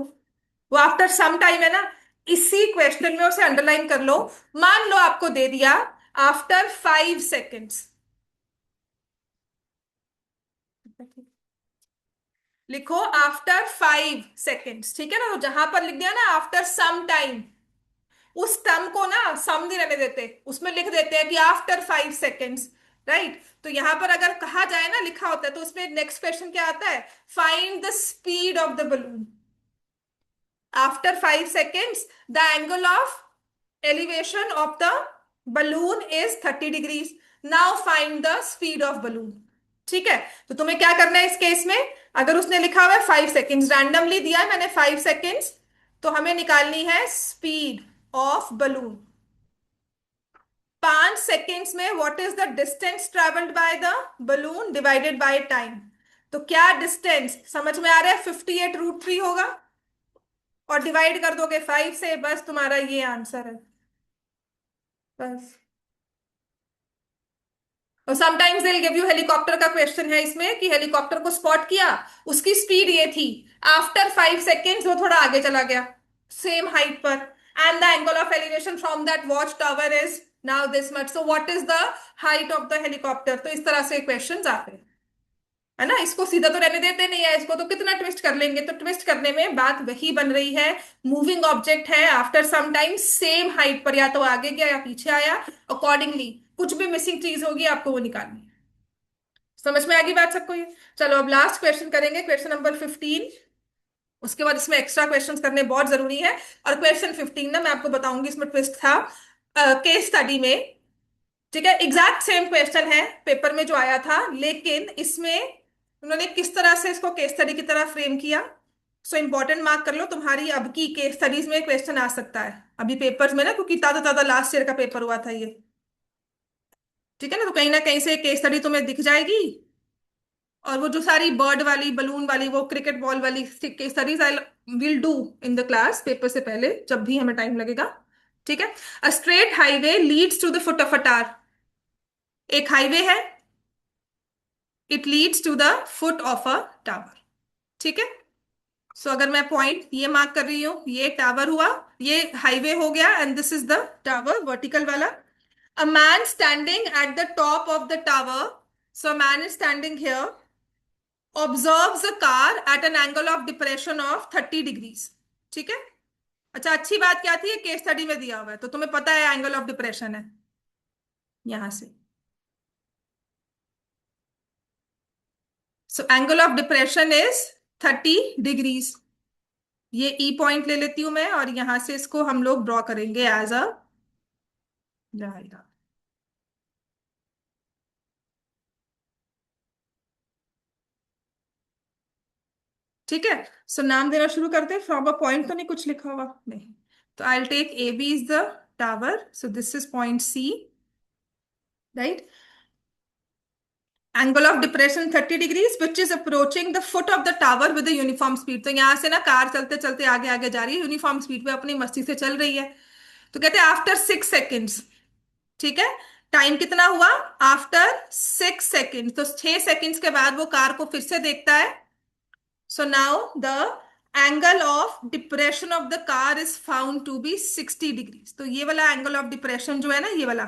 Speaker 1: वो आफ्टर सम टाइम है ना, इसी क्वेश्चन में उसे अंडरलाइन कर लो। मान लो आपको दे दिया आफ्टर 5 सेकेंड्स, लिखो आफ्टर 5 सेकेंड्स। ठीक है ना? तो जहां पर लिख दिया ना आफ्टर सम टाइम, उस टर्म को ना सम नहीं रहने देते, उसमें लिख देते हैं कि आफ्टर 5 सेकेंड्स। राइट? तो यहां पर अगर कहा जाए ना, लिखा होता है, तो उसमें नेक्स्ट क्वेश्चन क्या आता है, find the speed of the balloon. After 5 seconds, the angle of elevation of the balloon is 30 degrees. Now find the speed of balloon. ठीक है, तो तुम्हें क्या करना है इस केस में, अगर उसने लिखा हुआ है 5 सेकेंड्स, रैंडमली दिया है मैंने 5 सेकेंड्स, तो हमें निकालनी है स्पीड ऑफ बलून। 5 सेकेंड्स में what is the distance travelled by the balloon divided by time. तो क्या डिस्टेंस समझ में आ रहा है, 58√3 होगा, और डिवाइड कर दोगे 5 से, बस तुम्हारा ये आंसर है, बस। और sometimes they give you helicopter का क्वेश्चन है इसमें, कि हेलीकॉप्टर को स्पॉट किया, उसकी स्पीड ये थी, आफ्टर 5 सेकेंड्स वो थोड़ा आगे चला गया सेम हाइट पर, and the angle of elevation from that watch tower is now this much, so what is the height of the helicopter. तो इस तरह से क्वेश्चन आते हैं, है ना। इसको सीधा तो रहने देते नहीं है, इसको तो कितना ट्विस्ट कर लेंगे, तो ट्विस्ट करने में बात वही बन रही है, मूविंग ऑब्जेक्ट है, after some time same height पर, या तो आगे गया या पीछे आया, अकॉर्डिंगली कुछ भी मिसिंग चीज होगी आपको वो निकालनी है। समझ में आ गई बात सबको ये। चलो अब लास्ट क्वेश्चन करेंगे, क्वेश्चन नंबर 15। उसके बाद इसमें एक्स्ट्रा क्वेश्चंस करने बहुत जरूरी है। और क्वेश्चन 15 ना मैं आपको बताऊंगी, इसमें ट्विस्ट था केस स्टडी में। ठीक है, एग्जैक्ट सेम क्वेश्चन है पेपर में जो आया था, लेकिन इसमें उन्होंने किस तरह से इसको केस स्टडी की तरह फ्रेम किया। सो इंपॉर्टेंट मार्क कर लो, तुम्हारी अब की केस स्टडीज में क्वेश्चन आ सकता है अभी पेपर्स में ना, क्योंकि ताजा ताजा लास्ट ईयर का पेपर हुआ था ये। ठीक है ना कहीं से केस स्टडी तुम्हें दिख जाएगी। और वो जो सारी बर्ड वाली, बलून वाली, वो क्रिकेट बॉल वाली case studies I will do in the class paper से पहले, जब भी हमें टाइम लगेगा। ठीक है। A straight highway leads to the foot of a tower. एक हाईवे है, it leads to the foot of a tower. ठीक है। सो अगर मैं पॉइंट ये मार्क कर रही हूं, ये टावर हुआ, ये हाईवे हो गया, and this is the tower vertical वाला। A man standing at the top of the tower, so man is standing here, observes a car at an angle of depression of 30 degrees. ठीक है। अच्छा, अच्छी बात क्या थी, ये केस स्टडी में दिया हुआ है तो तुम्हें पता है एंगल ऑफ डिप्रेशन है यहां से। So angle of depression is 30 degrees. ये ई पॉइंट ले लेती हूं मैं, और यहां से इसको हम लोग ड्रॉ करेंगे एज अ डायग्राम। ठीक है। सो नाम देना शुरू करते हैं, फ्रॉम अ पॉइंट तो नहीं कुछ लिखा हुआ, नहीं। तो I will take A B is the tower, so this is point C, right. Angle of depression 30 degrees, which is approaching the foot of the tower with uniform speed. तो यहां से ना कार चलते चलते आगे आगे जा रही है, यूनिफॉर्म स्पीड पे अपनी मस्ती से चल रही है। तो कहते हैं आफ्टर 6 सेकेंड्स। ठीक है। टाइम कितना हुआ, आफ्टर 6 सेकेंड्स, तो 6 सेकेंड्स के बाद वो कार को फिर से देखता है। So now the angle of depression of the car is found to be 60 degrees. तो ये वाला एंगल ऑफ डिप्रेशन जो है ना, ये वाला,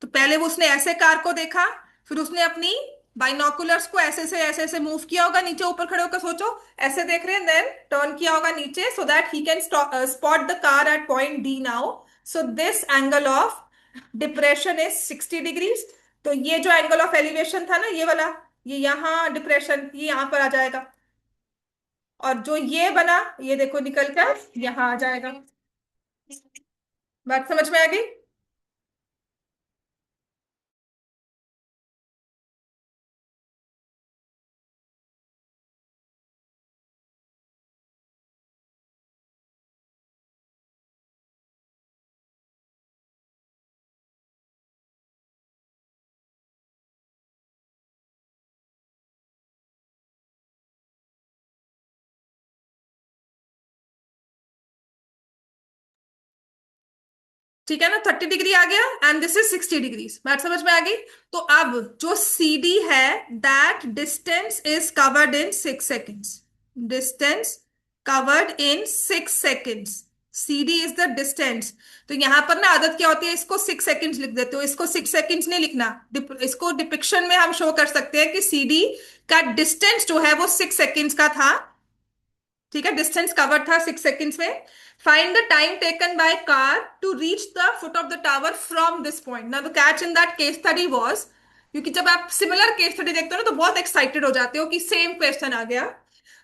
Speaker 1: तो पहले वो उसने ऐसे कार को देखा, फिर उसने अपनी बाइनोकुलर्स को ऐसे ऐसे मूव किया होगा, नीचे ऊपर खड़े होकर सोचो ऐसे देख रहे हैं, देन टर्न किया होगा नीचे, so that he can spot the car eight point D now. So this angle of depression is 60 degrees. तो ये जो एंगल ऑफ एलिवेशन था ना, ये वाला, ये यहाँ डिप्रेशन, ये यहाँ पर आ जाएगा, और जो ये बना, ये देखो निकल कर यहाँ आ जाएगा। बात समझ में आ गई। ठीक है ना, 30 डिग्री आ गया, एंड दिस इज 60 डिग्रीज। बात समझ में आ गई। तो अब जो सी डी है, that distance is covered in 6 seconds. Distance covered in 6 seconds, C D is the distance. तो यहां पर ना आदत क्या होती है, इसको 6 सेकेंड्स लिख देते हो, इसको 6 सेकेंड्स नहीं लिखना। इसको डिपिक्शन में हम शो कर सकते हैं कि सी डी का डिस्टेंस जो है वो 6 सेकेंड्स का था। ठीक है, डिस्टेंस कवर था 6 सेकेंड्स में। Find the time taken by car to reach the foot of the tower from this point. ना the catch in that case study was, क्योंकि जब आप सिमिलर केस स्टडी देखते हो ना तो बहुत एक्साइटेड हो जाते हो कि सेम क्वेश्चन आ गया।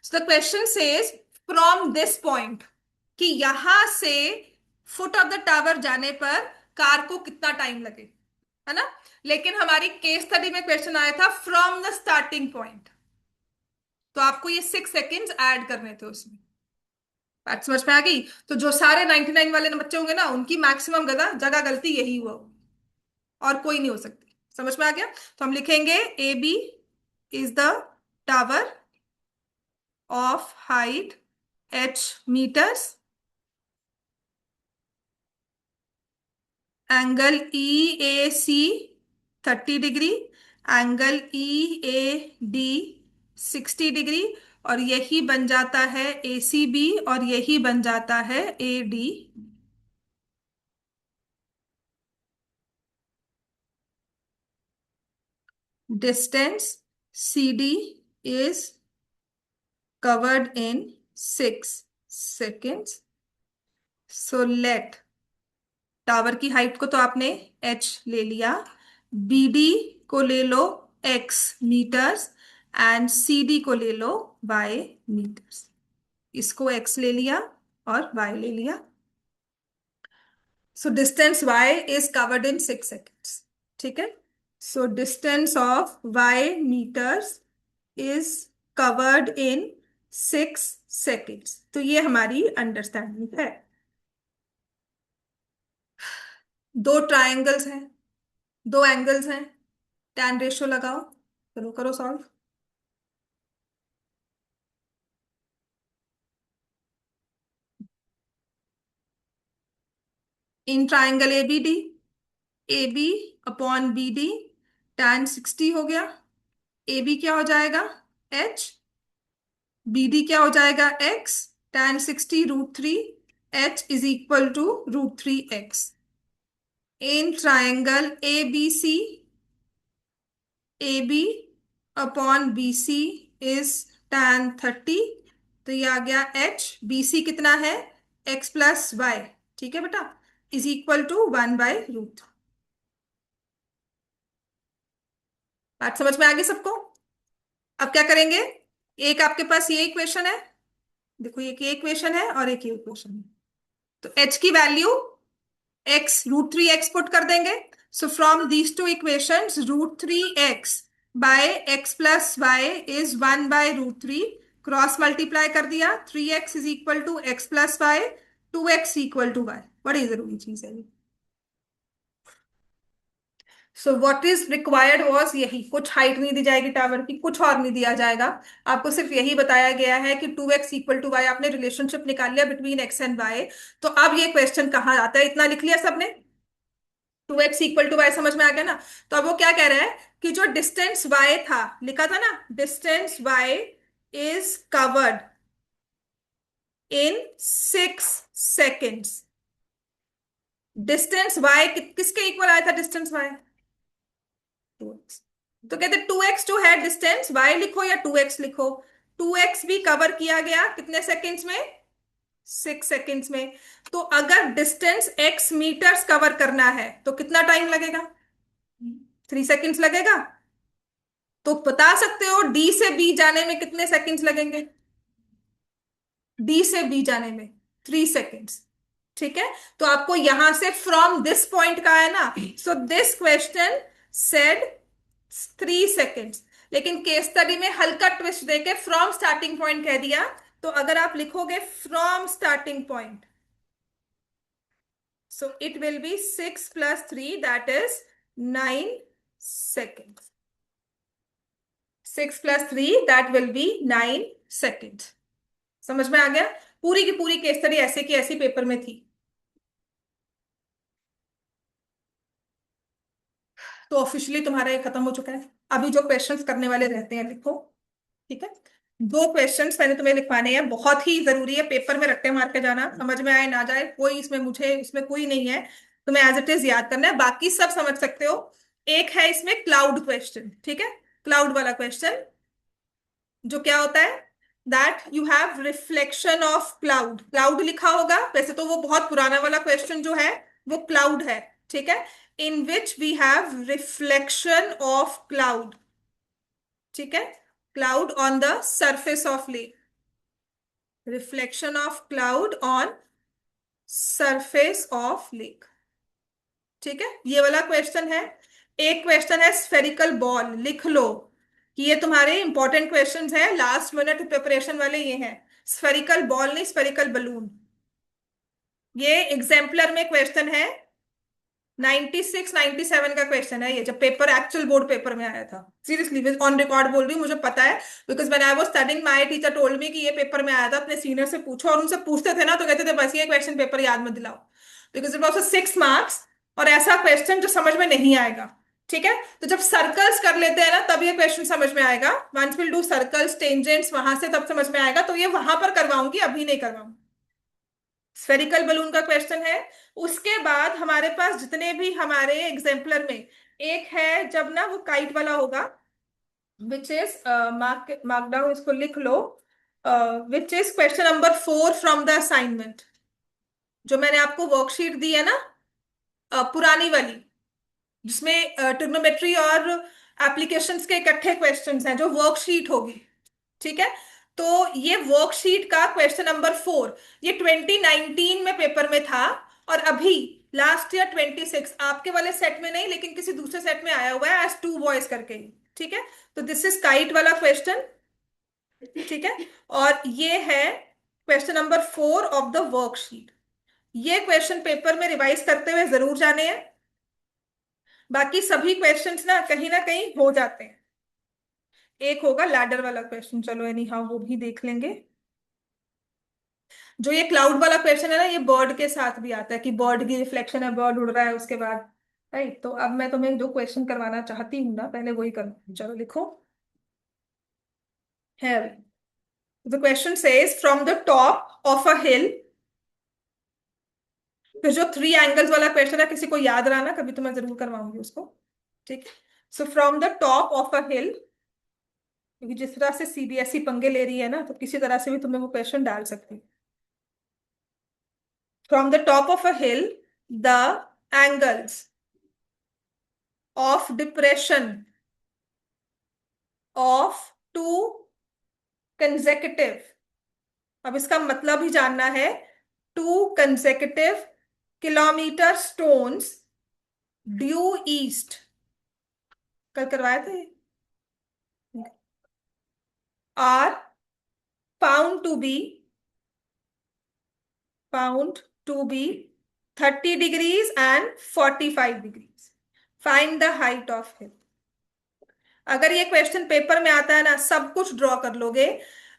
Speaker 1: So the question says from this point, कि यहां से फुट ऑफ द टावर जाने पर कार को कितना टाइम लगे, है ना। लेकिन हमारी केस स्टडी में क्वेश्चन आया था फ्रॉम द स्टार्टिंग पॉइंट, तो आपको ये 6 सेकेंड्स ऐड करने थे उसमें। बात समझ में आ गई। तो जो सारे 99 वाले बच्चे होंगे ना, उनकी मैक्सिमम जगह गलती यही हुआ होगी, और कोई नहीं हो सकती। समझ में आ गया। तो हम लिखेंगे A B is the tower of height h meters, angle E A C 30 degree, angle E A D 60 degree, और यही बन जाता है ए सी बी, और यही बन जाता है A D. Distance C D is covered in 6 seconds। So let, tower की हाइट को तो आपने h ले लिया, BD को ले लो x मीटर्स, एंड CD को ले लो y मीटर्स। इसको x ले लिया और y ले लिया। So distance y is covered in 6 seconds। ठीक है, so distance of y metres is covered in 6 seconds। तो ये हमारी अंडरस्टैंडिंग है। दो ट्राइंगल्स हैं, दो एंगल्स हैं, टैन रेशियो लगाओ, करो करो solve. In triangle A B D, A B upon B D, tan 60 हो गया। ए बी क्या हो जाएगा h, बी डी क्या हो जाएगा x, tan 60 √3, h is equal to √3x। In triangle A B C, A B upon B C is tan 30, तो ये आ गया h, बी सी कितना है x+y, ठीक है बेटा, इज इक्वल टू 1/√। बात समझ में आ गई सबको? अब क्या करेंगे, एक आपके पास ये इक्वेशन है, देखो एक ये इक्वेशन है और एक ये इक्वेशन है, तो h की वैल्यू x √3x पुट कर देंगे। So from these two equations √3x by x+y is 1/√3, cross multiply कर दिया, 3x is equal to x+y, 2x equal to y। बड़ी जरूरी चीज है ये। So what is required was यही, कुछ हाइट नहीं दी जाएगी टावर की, कुछ और नहीं दिया जाएगा, आपको सिर्फ यही बताया गया है कि 2x इक्वल टू वाई, आपने रिलेशनशिप निकाल लिया बिटवीन x एंड y। तो अब ये क्वेश्चन कहाँ आता है, इतना लिख लिया सबने, 2x इक्वल टू वाई समझ में आ गया ना। तो अब वो क्या कह रहा है कि जो डिस्टेंस y था, लिखा था ना, distance y is covered in 6 seconds। Distance y किसके इक्वल आया था, डिस्टेंस y 2x। तो कहते 2x जो है डिस्टेंस, y लिखो या 2x लिखो, 2x भी कवर किया गया कितने सेकंड्स में, 6 seconds में। तो अगर डिस्टेंस x मीटर्स कवर करना है तो कितना टाइम लगेगा, 3 seconds लगेगा। तो बता सकते हो डी से बी जाने में कितने सेकंड्स लगेंगे, डी से बी जाने में 3 seconds। ठीक है, तो आपको यहां से फ्रॉम दिस पॉइंट का है ना, so this question said 3 seconds, लेकिन केस स्टडी में हल्का ट्विस्ट देके फ्रॉम स्टार्टिंग पॉइंट कह दिया। तो अगर आप लिखोगे from starting point, so it will B 6+3, that is 9 seconds। 6+3 that will be 9 seconds। समझ में आ गया? पूरी की पूरी केस स्टडी ऐसे की ऐसी पेपर में थी। तो ऑफिशियली तुम्हारा ये खत्म हो चुका है। अभी जो क्वेश्चंस करने वाले रहते हैं लिखो, ठीक है। दो क्वेश्चंस मैंने तुम्हें लिखवाने हैं, बहुत ही जरूरी है, पेपर में रट्टे मार के जाना, समझ में आए ना जाए कोई इसमें, मुझे इसमें कोई नहीं है, तुम्हें एज इट इज याद करना है, बाकी सब समझ सकते हो। एक है इसमें क्लाउड क्वेश्चन, ठीक है, क्लाउड वाला क्वेश्चन जो क्या होता है, that you have reflection of cloud, cloud लिखा होगा, वैसे तो वो बहुत पुराना वाला क्वेश्चन जो है वो क्लाउड है, ठीक है, in which we have reflection of cloud, ठीक है, cloud on the surface of lake, reflection of cloud on surface of lake, ठीक है, ये वाला क्वेश्चन है। एक क्वेश्चन है स्फेरिकल बॉल, लिख लो कि ये तुम्हारे इंपॉर्टेंट क्वेश्चंस हैं, लास्ट मिनट प्रिपरेशन वाले ये हैं, स्फेरिकल बॉल नहीं स्फेरिकल बलून। ये एग्जाम्पलर में क्वेश्चन है 96 97 का क्वेश्चन है ये, जब पेपर एक्चुअल बोर्ड पेपर में आया था। सीरियसली ऑन रिकॉर्ड बोल रही हूँ, मुझे पता है, because when I was studying my teacher told me कि ये पेपर में आया था। अपने सीनियर से पूछो, और उनसे पूछते थे ना तो कहते थे बस ये क्वेश्चन पेपर याद मत दिलाओ, बिकॉज इट वाज 6 मार्क्स, और ऐसा क्वेश्चन जो समझ में नहीं आएगा। ठीक है, तो जब सर्कल्स कर लेते हैं ना तब ये क्वेश्चन समझ में आएगा। Once will do circles tangents, वहां से तब समझ में आएगा, तो ये वहां पर करवाऊंगी, अभी नहीं करवाऊंगी। स्फेरिकल बलून का क्वेश्चन है। उसके बाद हमारे पास जितने भी हमारे एग्जाम्पलर में, एक है जब ना वो काइट वाला होगा, विच इज मार्क डाउन, इसको लिख लो, which is question number 4 from the assignment, जो मैंने आपको वर्कशीट दी है ना, पुरानी वाली, जिसमें ट्रिग्नोमेट्री और एप्लीकेशंस के इकट्ठे क्वेश्चंस हैं, जो वर्कशीट होगी। ठीक है, तो ये वर्कशीट का क्वेश्चन नंबर 4, ये 2019 में पेपर में था, और अभी लास्ट ईयर 26, आपके वाले सेट में नहीं लेकिन किसी दूसरे सेट में आया हुआ है एज 2 बॉयज करके ही। ठीक है, तो दिस इज काइट वाला क्वेश्चन। ठीक है, और ये है question number 4 of the worksheet. ये क्वेश्चन पेपर में रिवाइज करते हुए जरूर जाने हैं, बाकी सभी क्वेश्चंस ना कहीं हो जाते हैं। एक होगा लैडर वाला क्वेश्चन, चलो एनी हाउ वो भी देख लेंगे। जो ये क्लाउड वाला क्वेश्चन है ना, ये बर्ड के साथ भी आता है कि बर्ड की रिफ्लेक्शन है, बर्ड उड़ रहा है उसके बाद। राइट, तो अब मैं तुम्हें जो क्वेश्चन करवाना चाहती हूँ ना, पहले वही करो, चलो लिखो। है, the question says from the top of a hill. फिर जो 3 एंगल्स वाला क्वेश्चन है, किसी को याद रहा ना, कभी तो मैं जरूर करवाऊंगी उसको। ठीक है, so from the top of a hill, क्योंकि जिस तरह से सीबीएसई पंगे ले रही है ना, तो किसी तरह से भी तुम्हें वो क्वेश्चन डाल सकती है। From the top of a hill, the angles of depression of 2 consecutive, अब इसका मतलब ही जानना है, 2 consecutive kilometre stones due east, कल करवाया था ये, are found to be, found to be 30 degrees and 45 degrees, find the height of hill. अगर ये क्वेश्चन पेपर में आता है ना, सब कुछ ड्रॉ कर लोगे,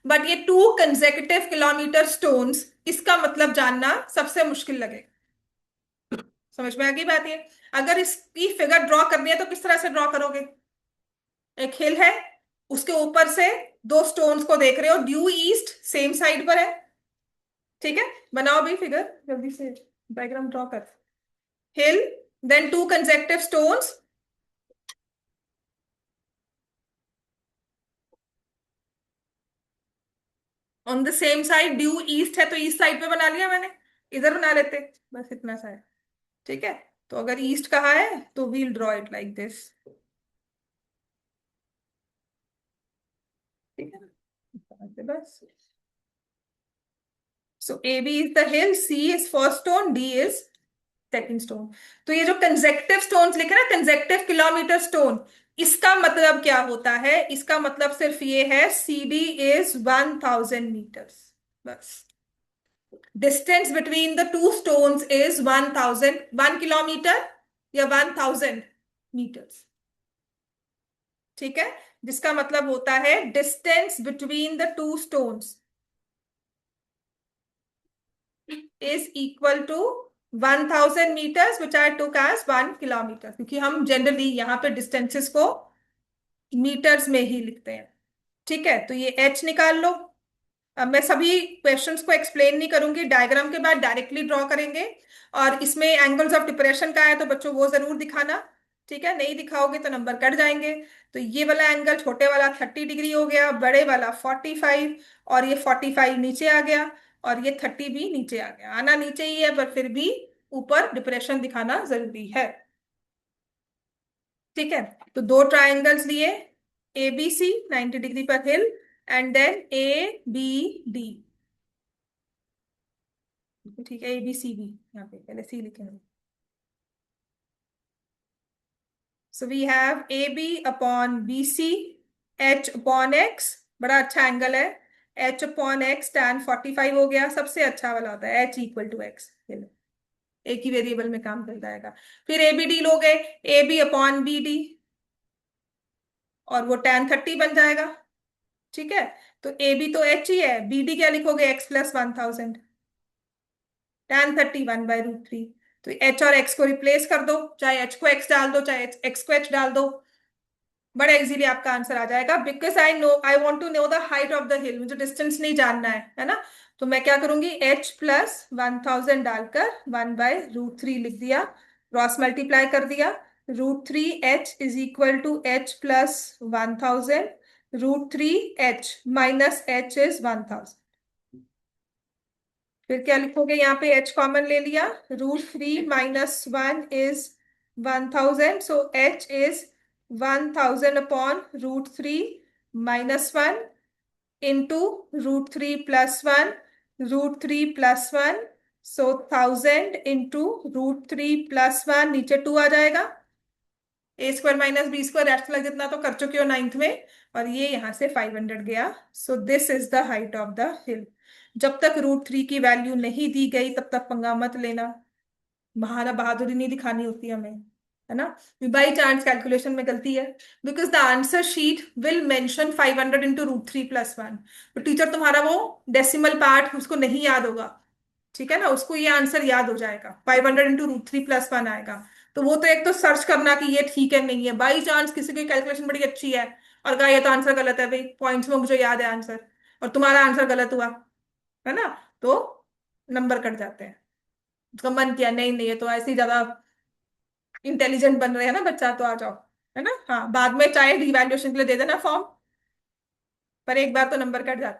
Speaker 1: बट ये 2 कंसेक्यूटिव किलोमीटर स्टोन्स, इसका मतलब जानना सबसे मुश्किल लगे। समझ में आ गई बात? ये अगर इसकी फिगर ड्रॉ करनी है तो किस तरह से ड्रॉ करोगे? एक हिल है, उसके ऊपर से 2 स्टोन्स को देख रहे हो, ड्यू ईस्ट सेम साइड पर है। ठीक है, बनाओ भाई फिगर जल्दी से, डायग्राम ड्रॉ कर। Hill, then 2 consecutive stones on the same side, due east है तो ईस्ट साइड पे बना लिया मैंने, इधर बना लेते, बस इतना सा है। ठीक है, तो अगर ईस्ट कहा है तो we'll draw it like this. ठीक है ना, बस। So A B is the hill, C is first stone, D is second stone. तो ये जो कंजेक्टिव स्टोन्स लिखे ना, कंजेक्टिव किलोमीटर स्टोन, इसका मतलब क्या होता है? इसका मतलब सिर्फ ये है, सी डी इज 1000 मीटर्स, बस। Distance between the 2 stones is 1 kilometre या 1000 मीटर्स। ठीक है, जिसका मतलब होता है distance between the 2 stones is equal to 1000 metres, which I took as 1 kilometre, क्योंकि हम जनरली यहाँ पे डिस्टेंसेस को मीटर्स में ही लिखते हैं। ठीक है, तो ये एच निकाल लो। अब मैं सभी क्वेश्चंस को एक्सप्लेन नहीं करूंगी, डायग्राम के बाद डायरेक्टली ड्रॉ करेंगे। और इसमें एंगल्स ऑफ डिप्रेशन का है तो बच्चों वो जरूर दिखाना। ठीक है, नहीं दिखाओगे तो नंबर कट जाएंगे। तो ये वाला एंगल छोटे वाला 30 डिग्री हो गया, बड़े वाला 45, और ये 45 नीचे आ गया, और ये 30 भी नीचे आ गया। आना नीचे ही है पर फिर भी ऊपर डिप्रेशन दिखाना जरूरी है। ठीक है, तो 2 ट्राइंगल्स लिए, ए बी सी 90 डिग्री पर hill, and then A B D. ठीक है, ए बी सी बी, यहाँ पे पहले सी लिखेंगे। So we have A B upon B C, H upon X, बड़ा अच्छा एंगल है, एच अपॉन एक्स tan 45 हो गया, सबसे अच्छा वाला होता है एच इक्वल टू एक्स। एक ही वेरिएबल में काम चल जाएगा। फिर ए बी डी लोगे, A B upon B D, और वो tan 30 बन जाएगा। ठीक है, तो ए बी तो एच ही है, बी डी क्या लिखोगे, x+1000, tan 30 1/√3। तो एच और एक्स को रिप्लेस कर दो, चाहे एच को एक्स डाल दो, चाहे एक्स को एच डाल दो, बड़ा इजीली आपका आंसर आ जाएगा। Because I want to know the height of the hill, मुझे डिस्टेंस नहीं जानना है ना। तो मैं क्या करूंगी, h+1000 डालकर 1/√3 लिख दिया, क्रॉस मल्टीप्लाई कर दिया, √3h is equal to h+1000, √3h minus h is 1000। फिर क्या लिखोगे, यहाँ पे h कॉमन ले लिया, √3 - 1 is 1000, so h is 1000 upon √3 - 1 into √3 + 1, √3 + 1, so 1000 into √3 + 1, नीचे 2 आ जाएगा, a² - b², रैशनल जितना तो कर चुके हो नाइन्थ में, और ये यहां से 500 गया। सो this is the height of the हिल। जब तक √3 की वैल्यू नहीं दी गई तब तक पंगा मत लेना, बहाना बहादुरी नहीं दिखानी होती हमें, है ना। बाई चांस कैलकुलेशन में गलती है, because the answer sheet will mention 500 into √3 + 1, तो टीचर तुम्हारा वो डेसिमल पार्ट उसको नहीं याद होगा, ठीक है ना, उसको ये आंसर याद हो जाएगा, 500 इंटू √3 + 1 आएगा। तो वो तो एक तो सर्च करना कि ये ठीक है नहीं है, बाई चांस किसी की कैलकुलेशन बड़ी अच्छी है और कहा ये तो आंसर गलत है, भाई पॉइंट्स में मुझे याद है आंसर, और तुम्हारा आंसर गलत हुआ, है ना, तो नंबर कट जाते हैं। उसका मन किया नहीं नहीं, ये तो ऐसे ही ज्यादा इंटेलिजेंट बन रहे हैं ना बच्चा, तो आ जाओ, है ना। हाँ, बाद में चाहे रिवैल्यूएशन के लिए दे देना फॉर्म, पर एक बार तो नंबर कट जाते हैं।